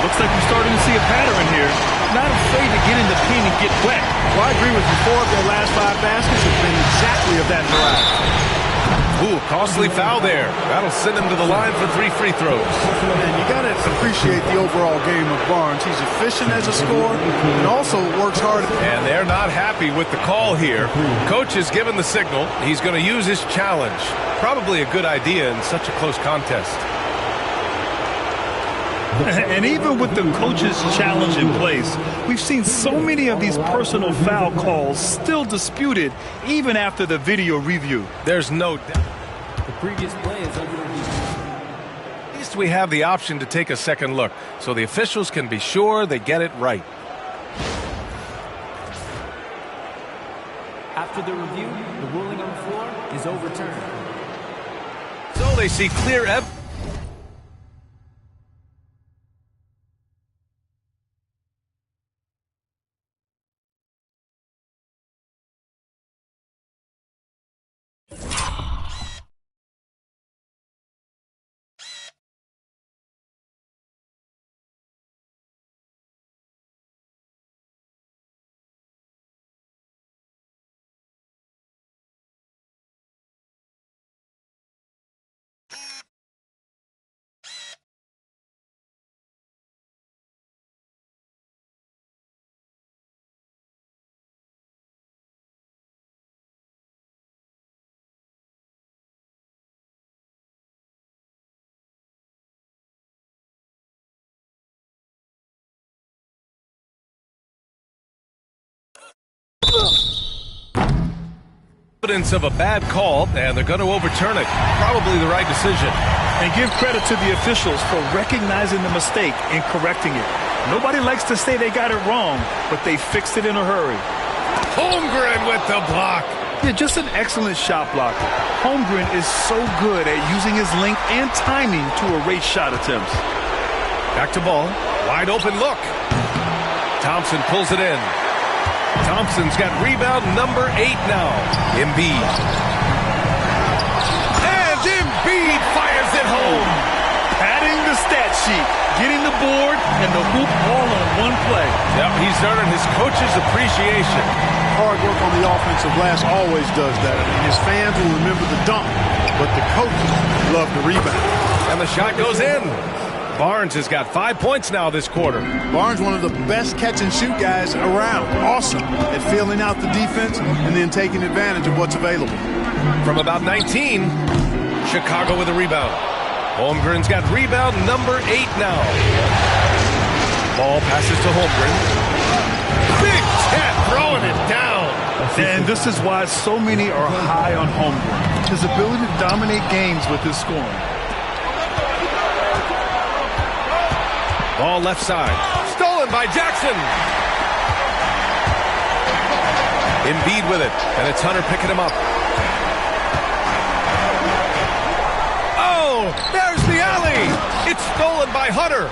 Looks like we're starting to see a pattern here. Not afraid to get in the paint and get wet. Well, I agree with you. 4 of their last 5 baskets have been exactly of that variety. Ooh, costly foul there. That'll send him to the line for 3 free throws. And you got to appreciate the overall game of Barnes. He's efficient as a scorer and also works hard. And they're not happy with the call here. Coach has given the signal. He's going to use his challenge. Probably a good idea in such a close contest. And even with the coach's challenge in place, we've seen so many of these personal foul calls still disputed even after the video review. There's no doubt. The previous play is under review. At least we have the option to take a second look, so the officials can be sure they get it right. After the review, the ruling on the floor is overturned. So they see clear evidence. Evidence of a bad call, and they're going to overturn it. Probably the right decision. And give credit to the officials for recognizing the mistake and correcting it. Nobody likes to say they got it wrong, but they fixed it in a hurry. Holmgren with the block. Yeah, just an excellent shot blocker. Holmgren is so good at using his length and timing to erase shot attempts. Back to ball. Wide open look. Thompson pulls it in. Thompson's got rebound number 8 now. Embiid. And Embiid fires it home. Padding the stat sheet, getting the board and the hoop all on one play. Yep, he's earning his coach's appreciation. Hard work on the offensive glass always does that. I mean, his fans will remember the dunk, but the coaches love the rebound. And the shot goes in. Barnes has got 5 points now this quarter. Barnes, one of the best catch-and-shoot guys around. Awesome at filling out the defense and then taking advantage of what's available. From about 19, Chicago with a rebound. Holmgren's got rebound number 8 now. Ball passes to Holmgren. Big Ted throwing it down. And this is why so many are high on Holmgren. His ability to dominate games with his scoring. Ball left side. Stolen by Jackson. Embiid with it. And it's Hunter picking him up. Oh, there's the alley. It's stolen by Hunter.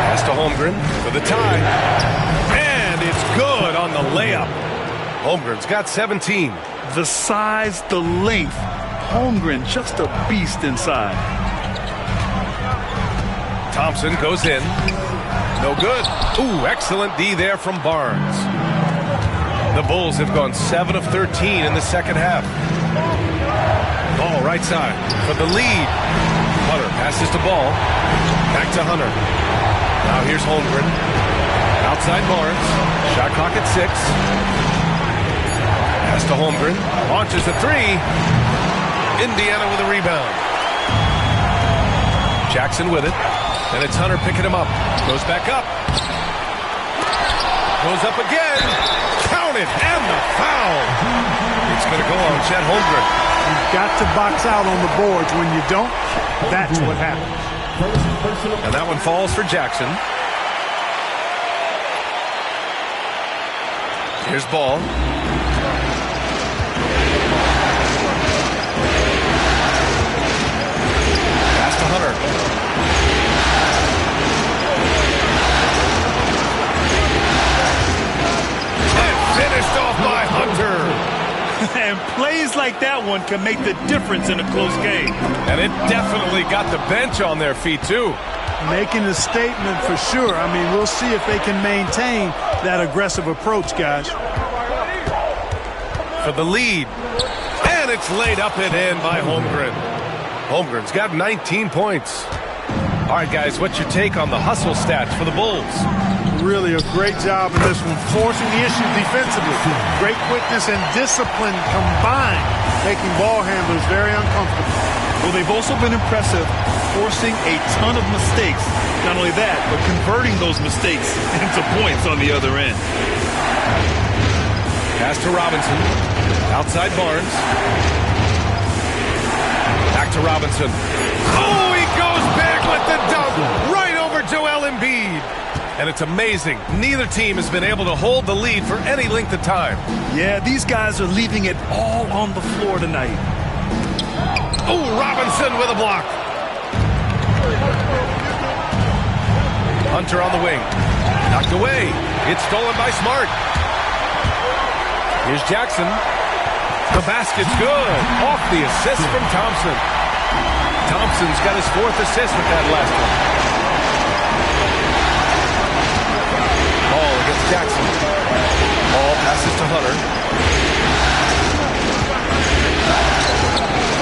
Pass to Holmgren for the tie. It's good on the layup. Holmgren's got 17. The size, the length. Holmgren just a beast inside. Thompson goes in. No good. Ooh, excellent D there from Barnes. The Bulls have gone 7 of 13 in the second half. Ball right side for the lead. Hunter passes the ball. Back to Hunter. Now here's Holmgren. Outside Barnes. Shot clock at 6. Pass to Holmgren. Launches a 3. Indiana with a rebound. Jackson with it. And it's Hunter picking him up. Goes back up. Goes up again. Counted. And the foul. It's going to go on Chet Holmgren. You've got to box out on the boards. When you don't, that's what happens. And that one falls for Jackson. Here's ball. Pass to Hunter. And finished off by Hunter. And plays like that one can make the difference in a close game. And it definitely got the bench on their feet, too. Making a statement for sure. I mean, we'll see if they can maintain that aggressive approach, guys. For the lead. And it's laid up and in by Holmgren. Holmgren's got 19 points. All right, guys, what's your take on the hustle stats for the Bulls? Really a great job in this one, forcing the issue defensively. Great quickness and discipline combined, making ball handlers very uncomfortable. Well, they've also been impressive, forcing a ton of mistakes. Not only that, but converting those mistakes into points on the other end. Pass to Robinson. Outside Barnes. Back to Robinson. Oh, he goes back with the dunk right over Joel Embiid. And it's amazing. Neither team has been able to hold the lead for any length of time. Yeah, these guys are leaving it all on the floor tonight. Oh, Robinson with a block. Hunter on the wing. Knocked away. It's stolen by Smart. Here's Jackson. The basket's good. Off the assist from Thompson. Thompson's got his 4th assist with that last one. Ball against Jackson. Ball passes to Hunter.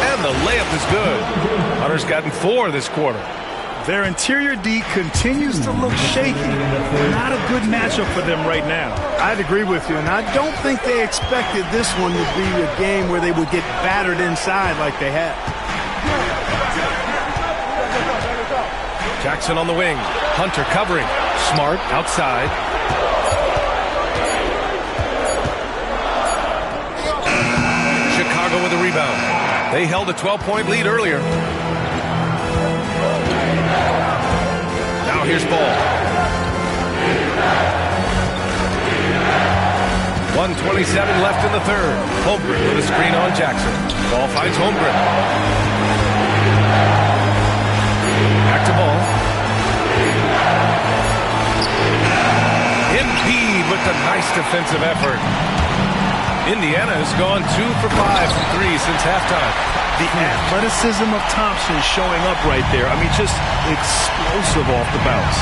And the layup is good. Hunter's gotten 4 this quarter. Their interior D continues to look shaky. Not a good matchup for them right now. I'd agree with you, and I don't think they expected this one to be a game where they would get battered inside like they have. Jackson on the wing. Hunter covering. Smart outside. Chicago with a rebound. They held a 12-point lead earlier. Now here's ball. 1:27 left in the third. Holmgren with a screen on Jackson. Ball finds Holmgren. Back to ball. Embiid with the nice defensive effort. Indiana has gone 2 for 5 from 3 since halftime. The athleticism of Thompson showing up right there. I mean, just explosive off the bounce.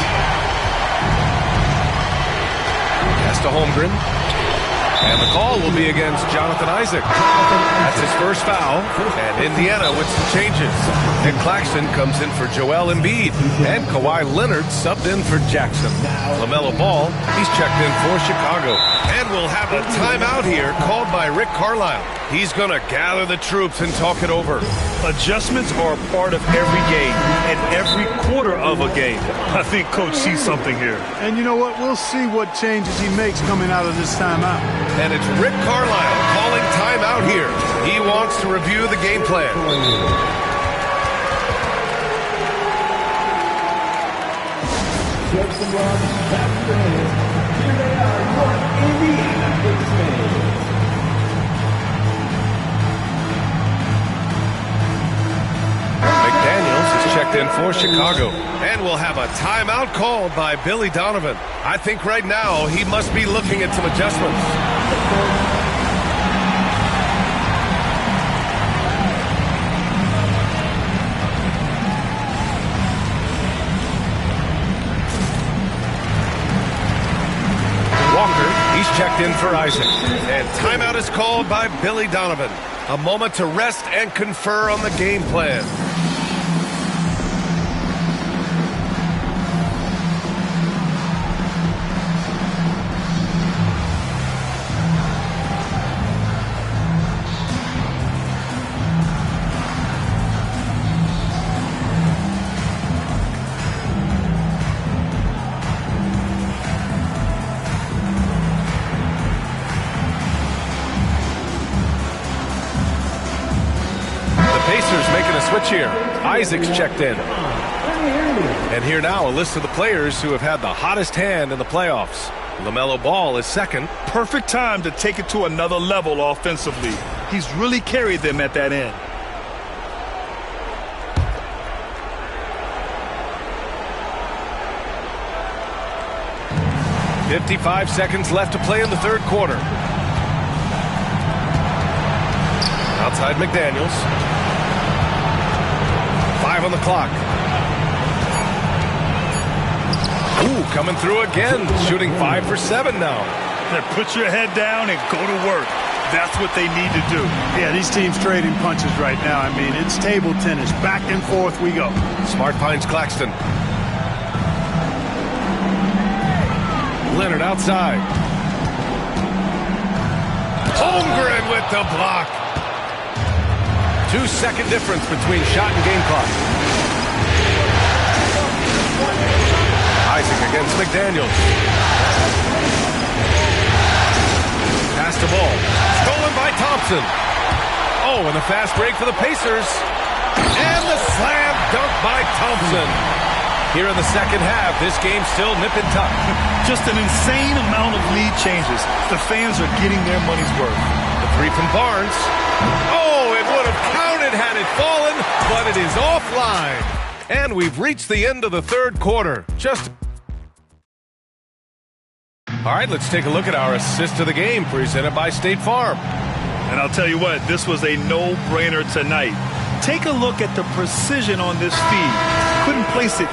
Pass to Holmgren. And the call will be against Jonathan Isaac. That's his first foul. And Indiana with some changes. Nick Claxton comes in for Joel Embiid. And Kawhi Leonard subbed in for Jackson. LaMelo Ball, he's checked in for Chicago. And we'll have a timeout here called by Rick Carlisle. He's going to gather the troops and talk it over. Adjustments are a part of every game and every quarter of a game. I think Coach sees something here. And you know what? We'll see what changes he makes coming out of this timeout. And it's Rick Carlisle calling timeout here. He wants to review the game plan. McDaniels is checked in for Chicago. And we'll have a timeout called by Billy Donovan. I think right now he must be looking at some adjustments. Walker, he's checked in for Isaac. And timeout is called by Billy Donovan. A moment to rest and confer on the game plan. Pacers making a switch here. Isaac's checked in. And here now, a list of the players who have had the hottest hand in the playoffs. LaMelo Ball is second. Perfect time to take it to another level offensively. He's really carried them at that end. 55 seconds left to play in the third quarter. Outside McDaniels. 5 on the clock. Ooh, coming through again. Shooting 5 for 7 now. Put your head down and go to work. That's what they need to do. Yeah, these teams trading punches right now. I mean, it's table tennis. Back and forth we go. Smart finds Claxton. Leonard outside. Holmgren with the block. 2-second difference between shot and game clock. Isaac against McDaniels. Pass the ball. Stolen by Thompson. Oh, and a fast break for the Pacers. And the slam dunk by Thompson. Here in the second half, this game's still nip and tuck. Just an insane amount of lead changes. The fans are getting their money's worth. The three from Barnes. Oh, it would have counted had it fallen, but it is offline. And we've reached the end of the third quarter. All right, let's take a look at our assist of the game presented by State Farm. And I'll tell you what, this was a no-brainer tonight. Take a look at the precision on this feed. Couldn't place it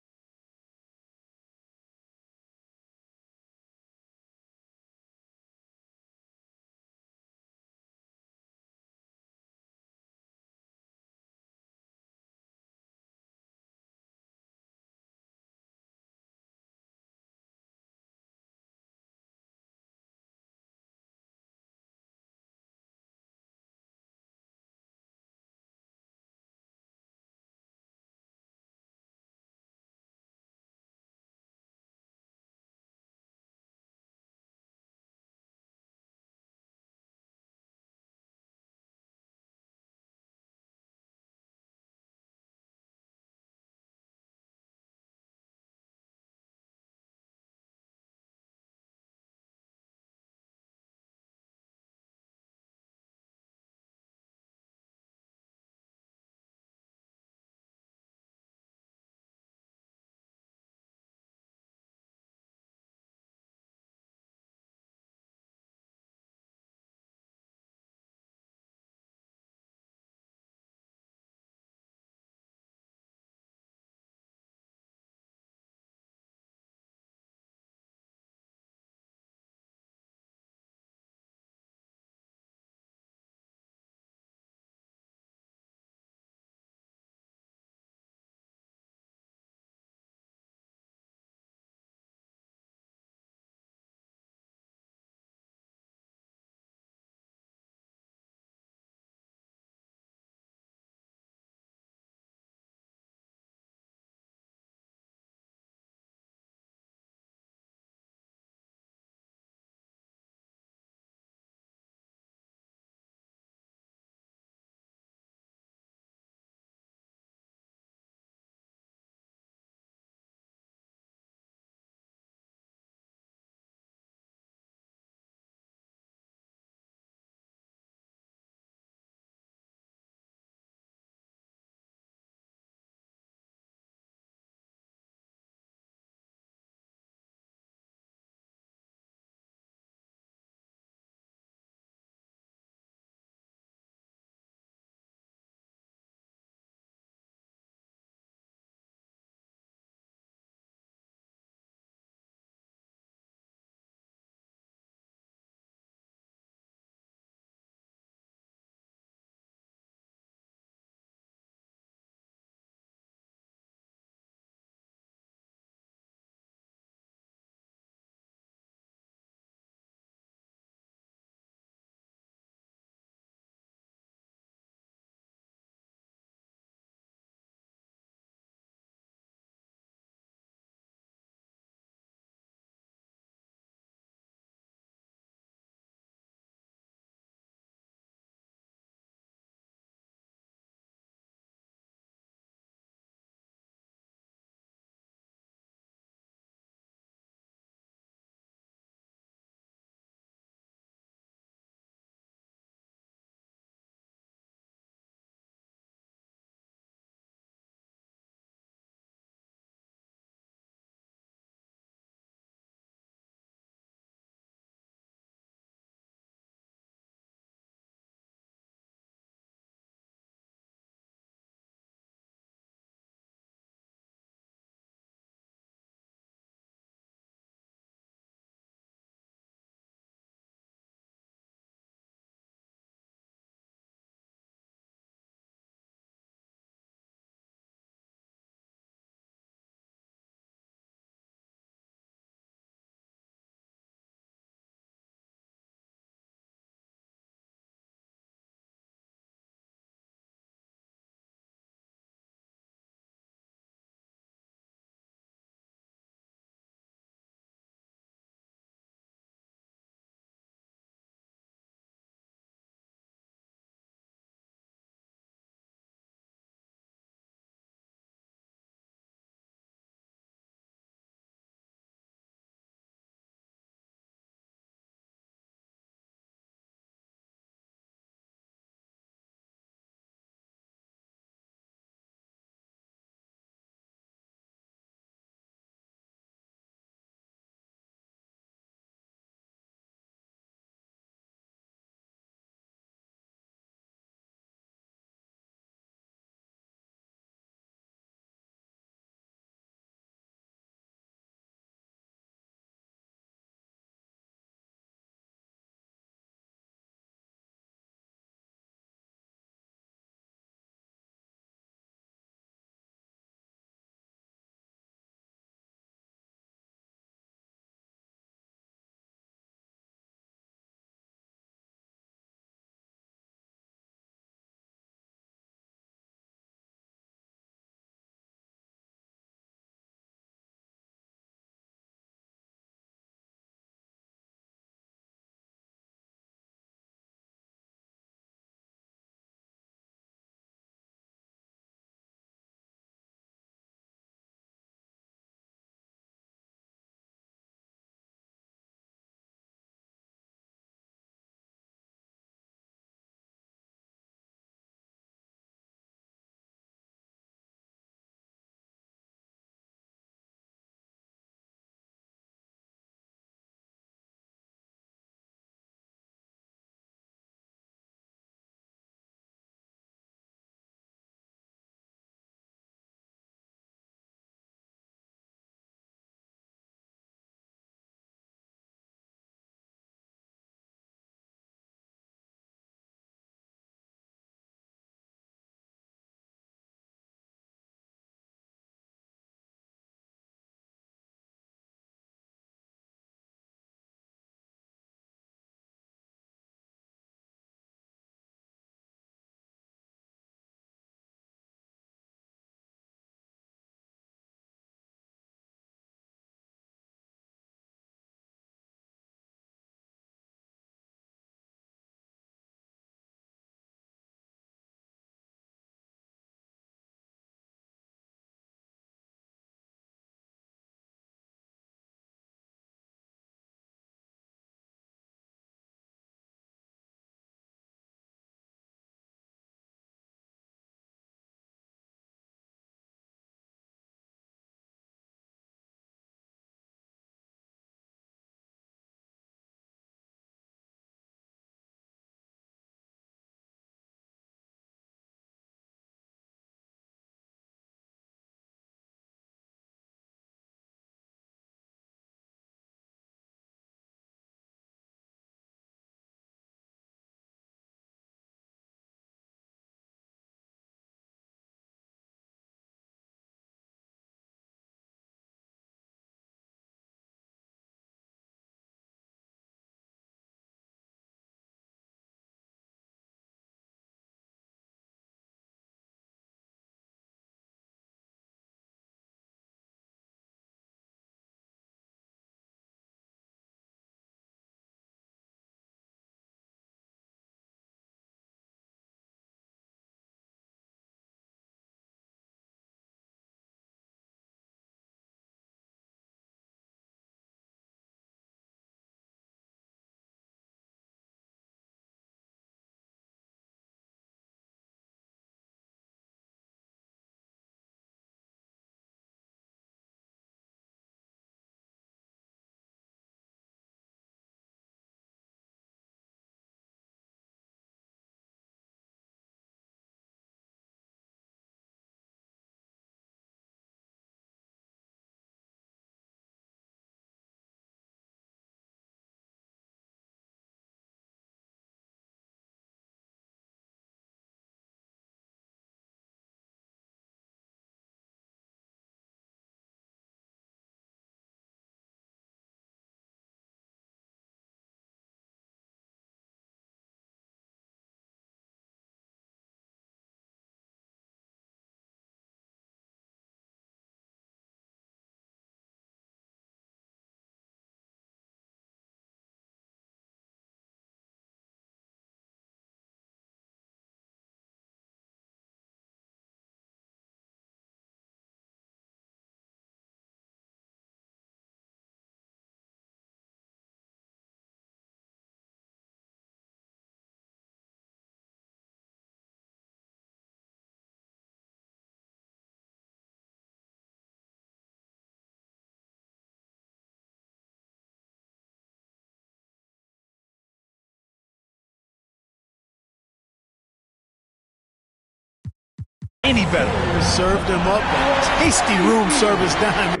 tiny better. Served him up a tasty room service dime.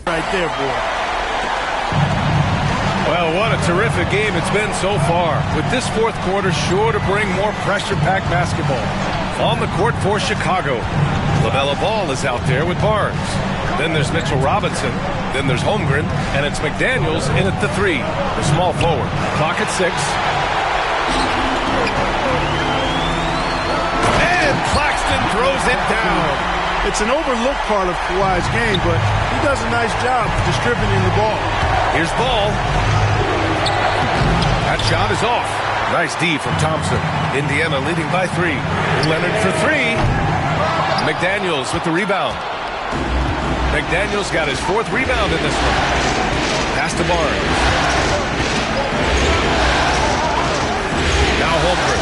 Right there, boy. Well, what a terrific game it's been so far. With this fourth quarter sure to bring more pressure-packed basketball. On the court for Chicago, LaMelo Ball is out there with Barnes. Then there's Mitchell Robinson. Then there's Holmgren. And it's McDaniels in at the 3, the small forward. Clock at 6. And Claxton throws it down. It's an overlooked part of Kawhi's game, but he does a nice job distributing the ball. Here's Ball. That shot is off. Nice D from Thompson. Indiana leading by 3. Leonard for 3. McDaniels with the rebound. McDaniels got his 4th rebound in this one. Pass to Barnes. Now Holmgren.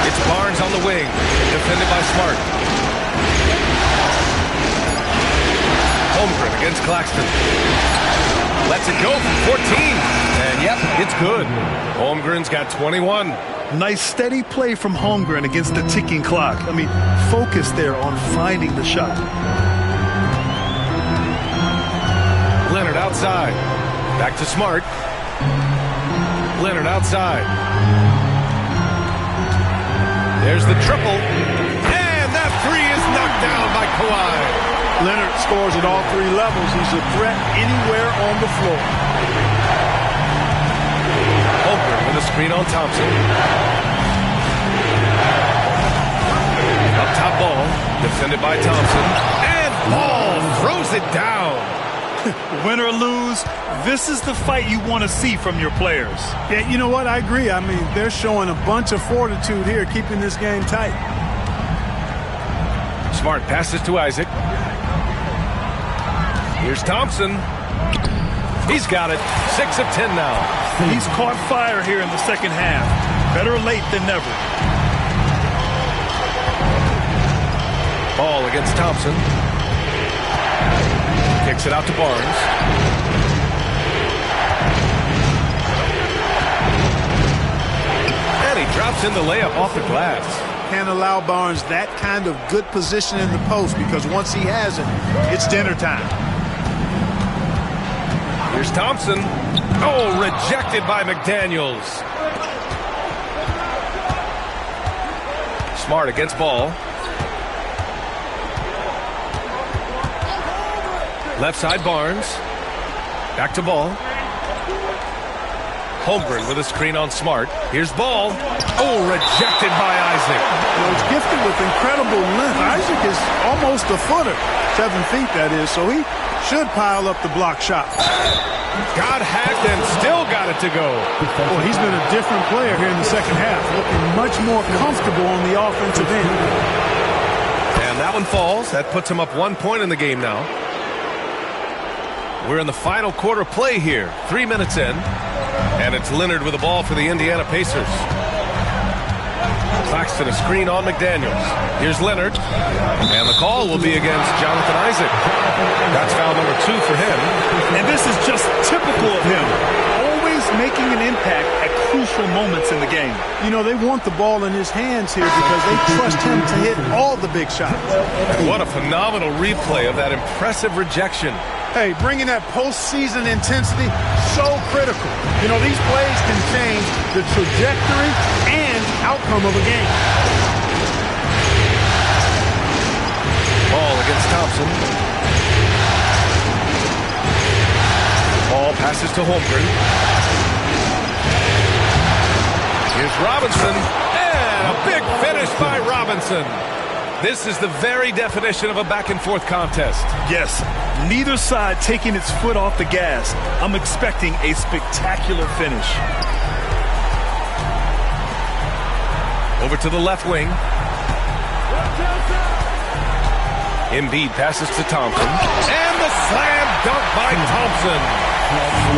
It's Barnes on the wing. Defended by Smart. Holmgren against Claxton. Lets it go from 14. And yep, it's good. Holmgren's got 21. Nice steady play from Holmgren against the ticking clock. I mean, focus there on finding the shot. Leonard outside. Back to Smart. Leonard outside. There's the triple. And that 3 is knocked down by Kawhi. Leonard scores at all 3 levels. He's a threat anywhere on the floor. Holmgren with a screen on Thompson. Up top Ball. Defended by Thompson. And Ball throws it down. Win or lose, this is the fight you want to see from your players. Yeah, you know what? I agree. I mean, they're showing a bunch of fortitude here, keeping this game tight. Smart passes to Isaac. Here's Thompson. He's got it. 6 of 10 now. He's caught fire here in the second half. Better late than never. Ball against Thompson. Kicks it out to Barnes. And he drops in the layup off the glass. Can't allow Barnes that kind of good position in the post, because once he has it, it's dinner time. Here's Thompson. Oh, rejected by McDaniels. Smart against Ball. Left side Barnes. Back to Ball. Holmgren with a screen on Smart. Here's Ball. Oh, rejected by Isaac. Well, he's gifted with incredible length. Isaac is almost a footer. 7 feet, that is. So he should pile up the block shot. Got hacked and still got it to go. Well, he's been a different player here in the second half. Looking much more comfortable on the offensive end. And that one falls. That puts him up 1 point in the game now. We're in the final quarter play here. 3 minutes in. And it's Leonard with the ball for the Indiana Pacers. Claxton a screen on McDaniels. Here's Leonard. And the call will be against Jonathan Isaac. That's foul number 2 for him. And this is just typical of him. Always making an impact at crucial moments in the game. You know, they want the ball in his hands here because they trust him to hit all the big shots. What a phenomenal replay of that impressive rejection. Hey, bringing that postseason intensity, so critical. You know, these plays can change the trajectory and outcome of a game. Ball against Thompson. Ball passes to Holmgren. Here's Robinson. And a big finish by Robinson. This is the very definition of a back-and-forth contest. Yes, neither side taking its foot off the gas. I'm expecting a spectacular finish. Over to the left wing. Embiid passes to Thompson. And the slam dunk by Thompson.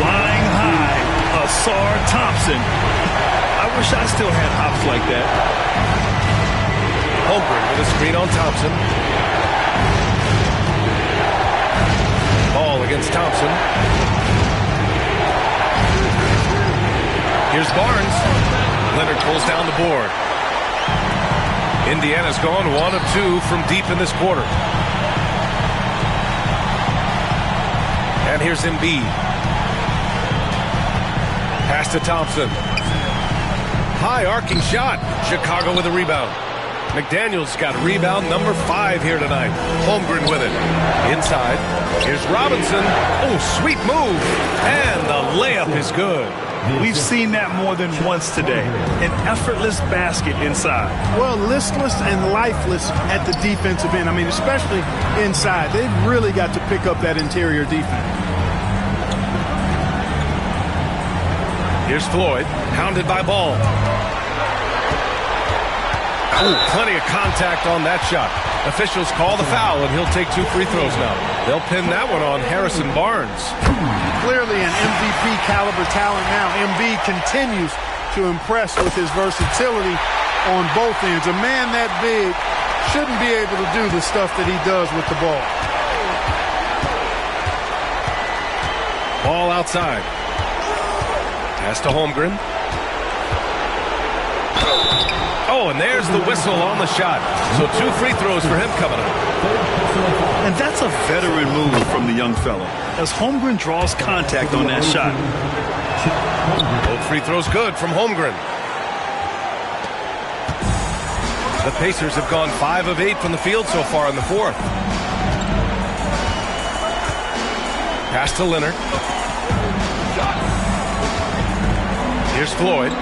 Flying high, Asar Thompson. I wish I still had hops like that. Holmgren with a screen on Thompson. Ball against Thompson. Here's Barnes. Leonard pulls down the board. Indiana's gone 1 of 2 from deep in this quarter. And here's Embiid. Pass to Thompson. High arcing shot. Chicago with a rebound. McDaniels got rebound number 5 here tonight. Holmgren with it. Inside. Here's Robinson. Oh, sweet move. And the layup is good. We've seen that more than once today. An effortless basket inside. Well, listless and lifeless at the defensive end. I mean, especially inside. They've really got to pick up that interior defense. Here's Floyd, hounded by Ball. Oh, plenty of contact on that shot. Officials call the foul, and he'll take 2 free throws now. They'll pin that one on Harrison Barnes. Clearly an MVP caliber talent now. Embiid continues to impress with his versatility on both ends. A man that big shouldn't be able to do the stuff that he does with the ball. Ball outside. Pass to Holmgren. Oh, and there's the whistle on the shot. So 2 free throws for him coming up. And that's a veteran move from the young fella, as Holmgren draws contact on that shot. Both free throws good from Holmgren. The Pacers have gone 5 of 8 from the field so far in the 4th. Pass to Leonard. Here's Floyd.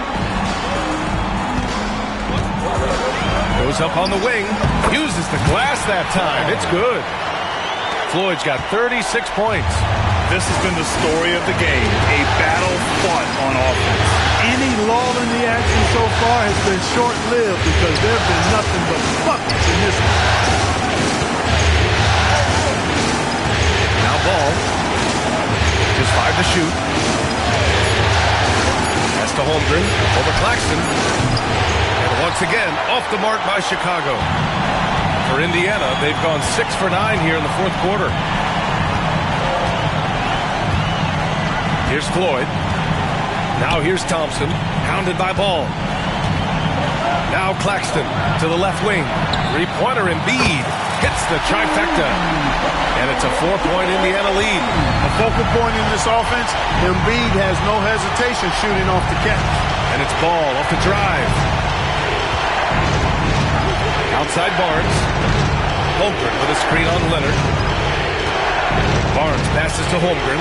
Goes up on the wing. Uses the glass that time. It's good. Floyd's got 36 points. This has been the story of the game. A battle fought on offense. Any lull in the action so far has been short-lived because there have been nothing but buckets in this one. Now Ball. Just 5 to shoot. Pass to Holmgren. Over Claxton. And once again, off the mark by Chicago. For Indiana, they've gone 6 for 9 here in the 4th quarter. Here's Floyd. Now here's Thompson, hounded by Ball. Now Claxton to the left wing. 3-pointer Embiid hits the trifecta. And it's a 4-point Indiana lead. A focal point in this offense, Embiid has no hesitation shooting off the catch. And it's Ball off the drive. Outside Barnes. Holmgren with a screen on Leonard. Barnes passes to Holmgren.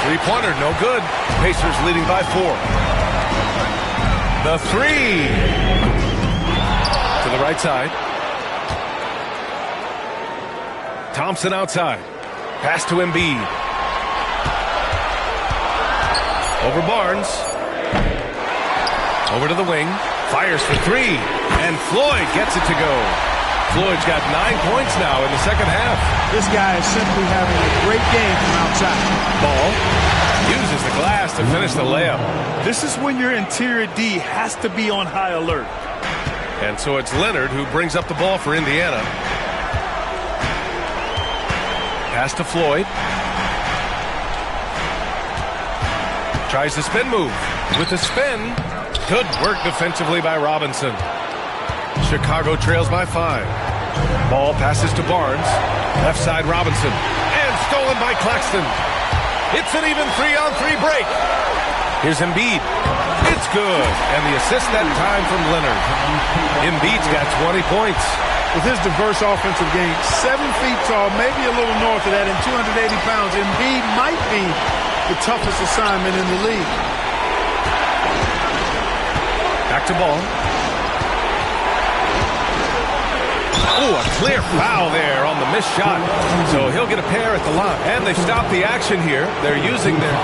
3-pointer, no good. Pacers leading by 4. The 3. To the right side. Thompson outside. Pass to Embiid. Over Barnes. Over to the wing. Fires for 3. And Floyd gets it to go. Floyd's got 9 points now in the second half. This guy is simply having a great game from outside. Ball uses the glass to finish the layup. This is when your interior D has to be on high alert. And so it's Leonard who brings up the ball for Indiana. Pass to Floyd. Tries the spin move. With the spin, good work defensively by Robinson. Chicago trails by 5. Ball passes to Barnes. Left side Robinson. And stolen by Claxton. It's an even 3-on-3 break. Here's Embiid. It's good. And the assist that time from Leonard. Embiid's got 20 points. With his diverse offensive game, 7 feet tall, maybe a little north of that, and 280 pounds, Embiid might be the toughest assignment in the league. Back to Ball. Oh, a clear foul there on the missed shot. So he'll get a pair at the line. And they stop the action here. They're using their...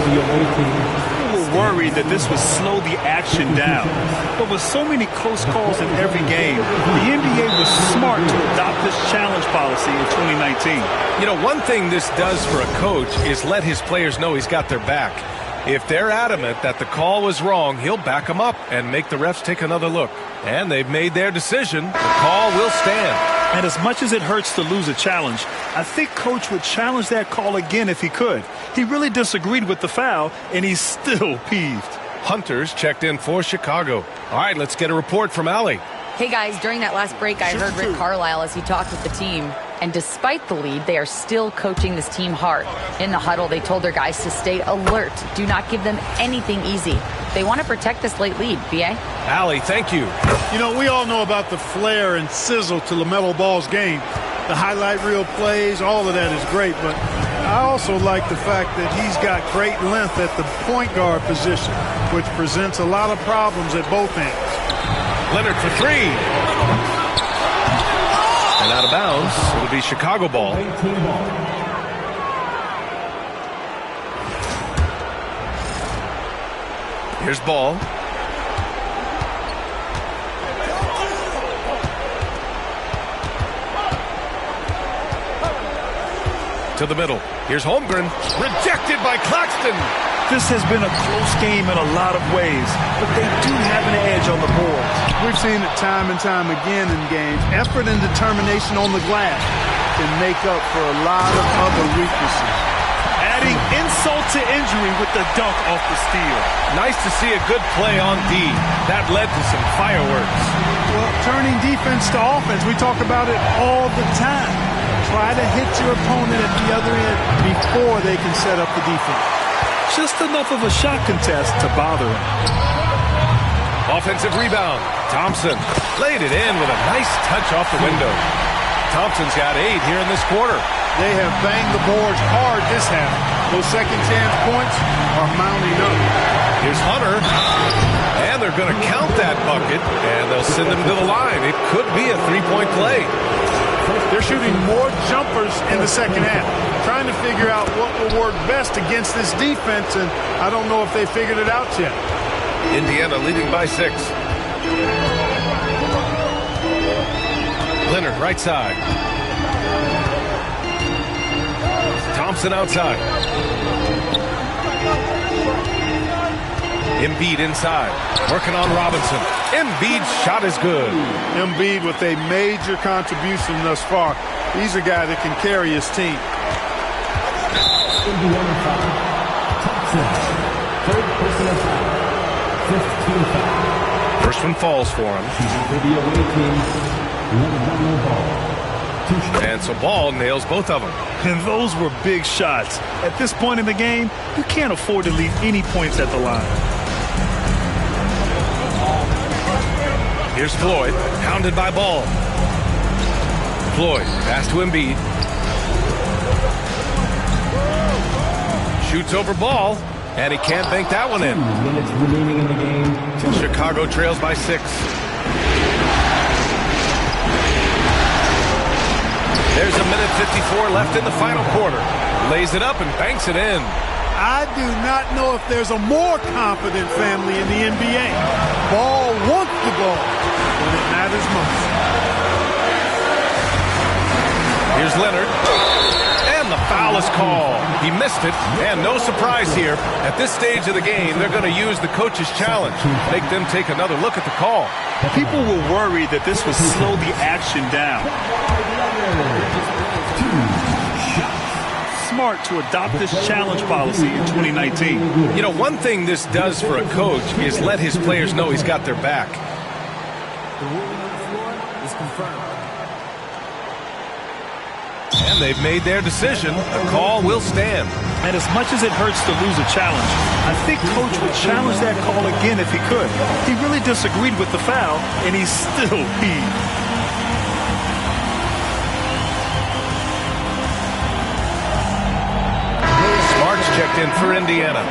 We were worried that this would slow the action down. But with so many close calls in every game, the NBA was smart to adopt this challenge policy in 2019. You know, one thing this does for a coach is let his players know he's got their back. If they're adamant that the call was wrong, he'll back them up and make the refs take another look. And they've made their decision. The call will stand. And as much as it hurts to lose a challenge, I think Coach would challenge that call again if he could. He really disagreed with the foul, and he's still peeved. Hunters checked in for Chicago. All right, let's get a report from Allie. Hey guys, during that last break, I heard Rick Carlisle as he talked with the team. And despite the lead, they are still coaching this team hard. In the huddle, they told their guys to stay alert. Do not give them anything easy. They want to protect this late lead, B.A. Allie, thank you. You know, we all know about the flair and sizzle to LaMelo Ball's game. The highlight reel plays, all of that is great. But I also like the fact that he's got great length at the point guard position, which presents a lot of problems at both ends. Leonard for three. And out of bounds. It'll be Chicago ball. Here's Ball. To the middle. Here's Holmgren. Rejected by Claxton. This has been a close game in a lot of ways, but they do have an edge on the board. We've seen it time and time again in games. Effort and determination on the glass can make up for a lot of other weaknesses. Adding insult to injury with the dunk off the steal. Nice to see a good play on D. That led to some fireworks. Well, turning defense to offense, we talk about it all the time. Try to hit your opponent at the other end before they can set up the defense. Just enough of a shot contest to bother him. Offensive rebound. Thompson laid it in with a nice touch off the window. Thompson's got 8 here in this quarter. They have banged the boards hard this half. Those second chance points are mounting up. Here's Hunter. And they're going to count that bucket, and they'll send him to the line. It could be a three-point play. They're shooting more jumpers in the second half, trying to figure out what will work best against this defense, and I don't know if they figured it out yet. Indiana leading by 6. Leonard right side. Thompson outside. Embiid inside. Working on Robinson. Embiid's shot is good. Embiid with a major contribution thus far. He's a guy that can carry his team. Indiana foul. Thompson. Third personal foul. 15 foul. First one falls for him. For the away team, LaMelo Ball. And so Ball nails both of them. And those were big shots. At this point in the game, you can't afford to leave any points at the line. Here's Floyd, pounded by Ball. Floyd, pass to Embiid. Shoots over Ball, and he can't bank that one in. 2 minutes remaining in the game. Chicago trails by 6. There's a minute 54 left in the final quarter. Lays it up and banks it in. I do not know if there's a more confident family in the NBA. Ball wants the ball when it matters most. Here's Leonard. And the foul is called. He missed it, and no surprise here. At this stage of the game, they're going to use the coach's challenge. Make them take another look at the call. People were worried that this would slow the action down. Smart to adopt this challenge policy in 2019. You know, one thing this does for a coach is let his players know he's got their back. The ruling on the floor is confirmed. And they've made their decision. The call will stand. And as much as it hurts to lose a challenge, I think Coach would challenge that call again if he could. He really disagreed with the foul, and he's still peeved. Smart's checked in for Indiana.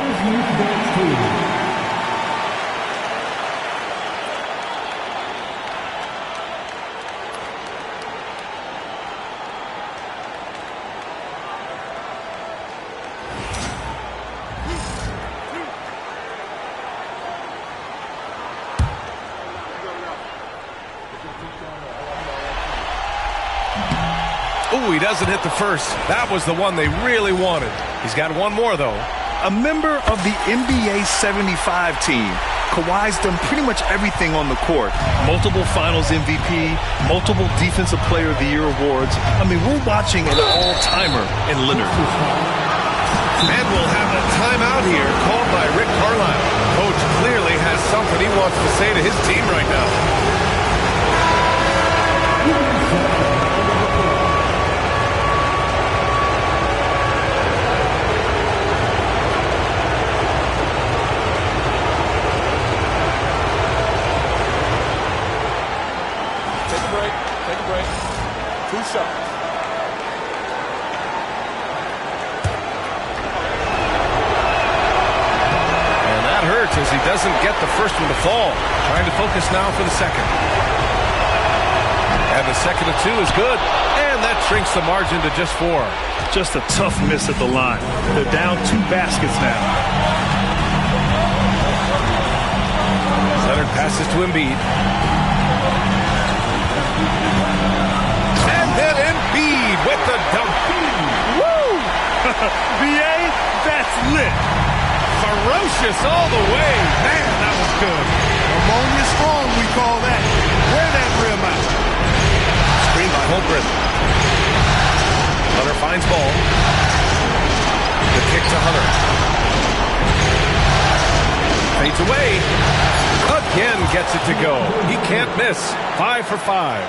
Ooh, he doesn't hit the first. That was the one they really wanted. He's got one more, though. A member of the NBA 75 team. Kawhi's done pretty much everything on the court. Multiple Finals MVP, multiple Defensive Player of the Year awards. I mean, we're watching an all-timer in Leonard. And we'll have a timeout here called by Rick Carlisle. Coach clearly has something he wants to say to his team right now. Take a break. 2 shots. As he doesn't get the first one to fall. Trying to focus now for the second. And the second of 2 is good. And that shrinks the margin to just 4. Just a tough miss at the line. They're down 2 baskets now. Leonard passes to Embiid. And then Embiid with the dunk. Woo! BA, that's lit. Ferocious all the way. Man, that was good. Ammonia strong, we call that. Wear that rim out. Screen by Holmgren. Hunter finds ball. The kick to Hunter. Fades away. Again gets it to go. He can't miss. 5 for 5.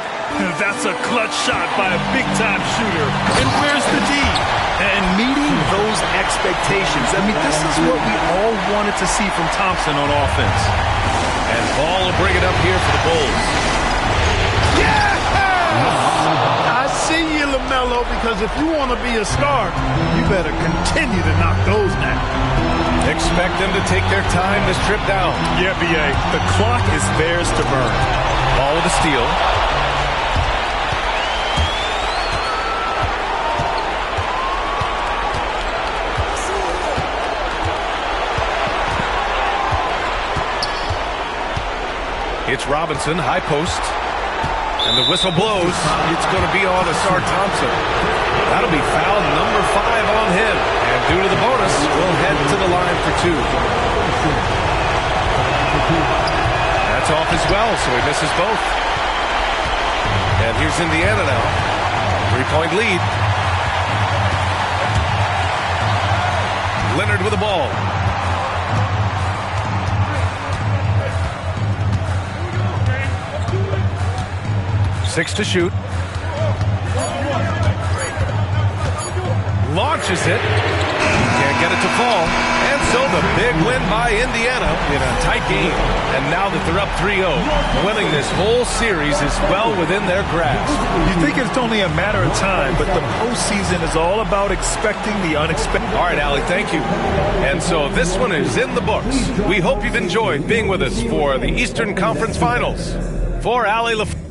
That's a clutch shot by a big-time shooter. And where's the D? And meeting those expectations. I mean, this is what we all wanted to see from Thompson on offense. And Ball will bring it up here for the Bulls. Yeah! I see you, LaMelo, because if you want to be a star, you better continue to knock those down. Expect them to take their time this trip down. Yeah, BA. The clock is theirs to burn. Ball with a steal. It's Robinson, high post. And the whistle blows. It's going to be on Asar Thompson. That'll be foul number 5 on him. And due to the bonus, we'll head to the line for 2. That's off as well, so he misses both. And here's Indiana now. 3-point lead. Leonard with the ball. 6 to shoot. Launches it. Can't get it to fall. And so the big win by Indiana in a tight game. And now that they're up 3-0, winning this whole series is well within their grasp. You think it's only a matter of time, but the postseason is all about expecting the unexpected. All right, Allie, thank you. And so this one is in the books. We hope you've enjoyed being with us for the Eastern Conference Finals. For Allie LaFleur.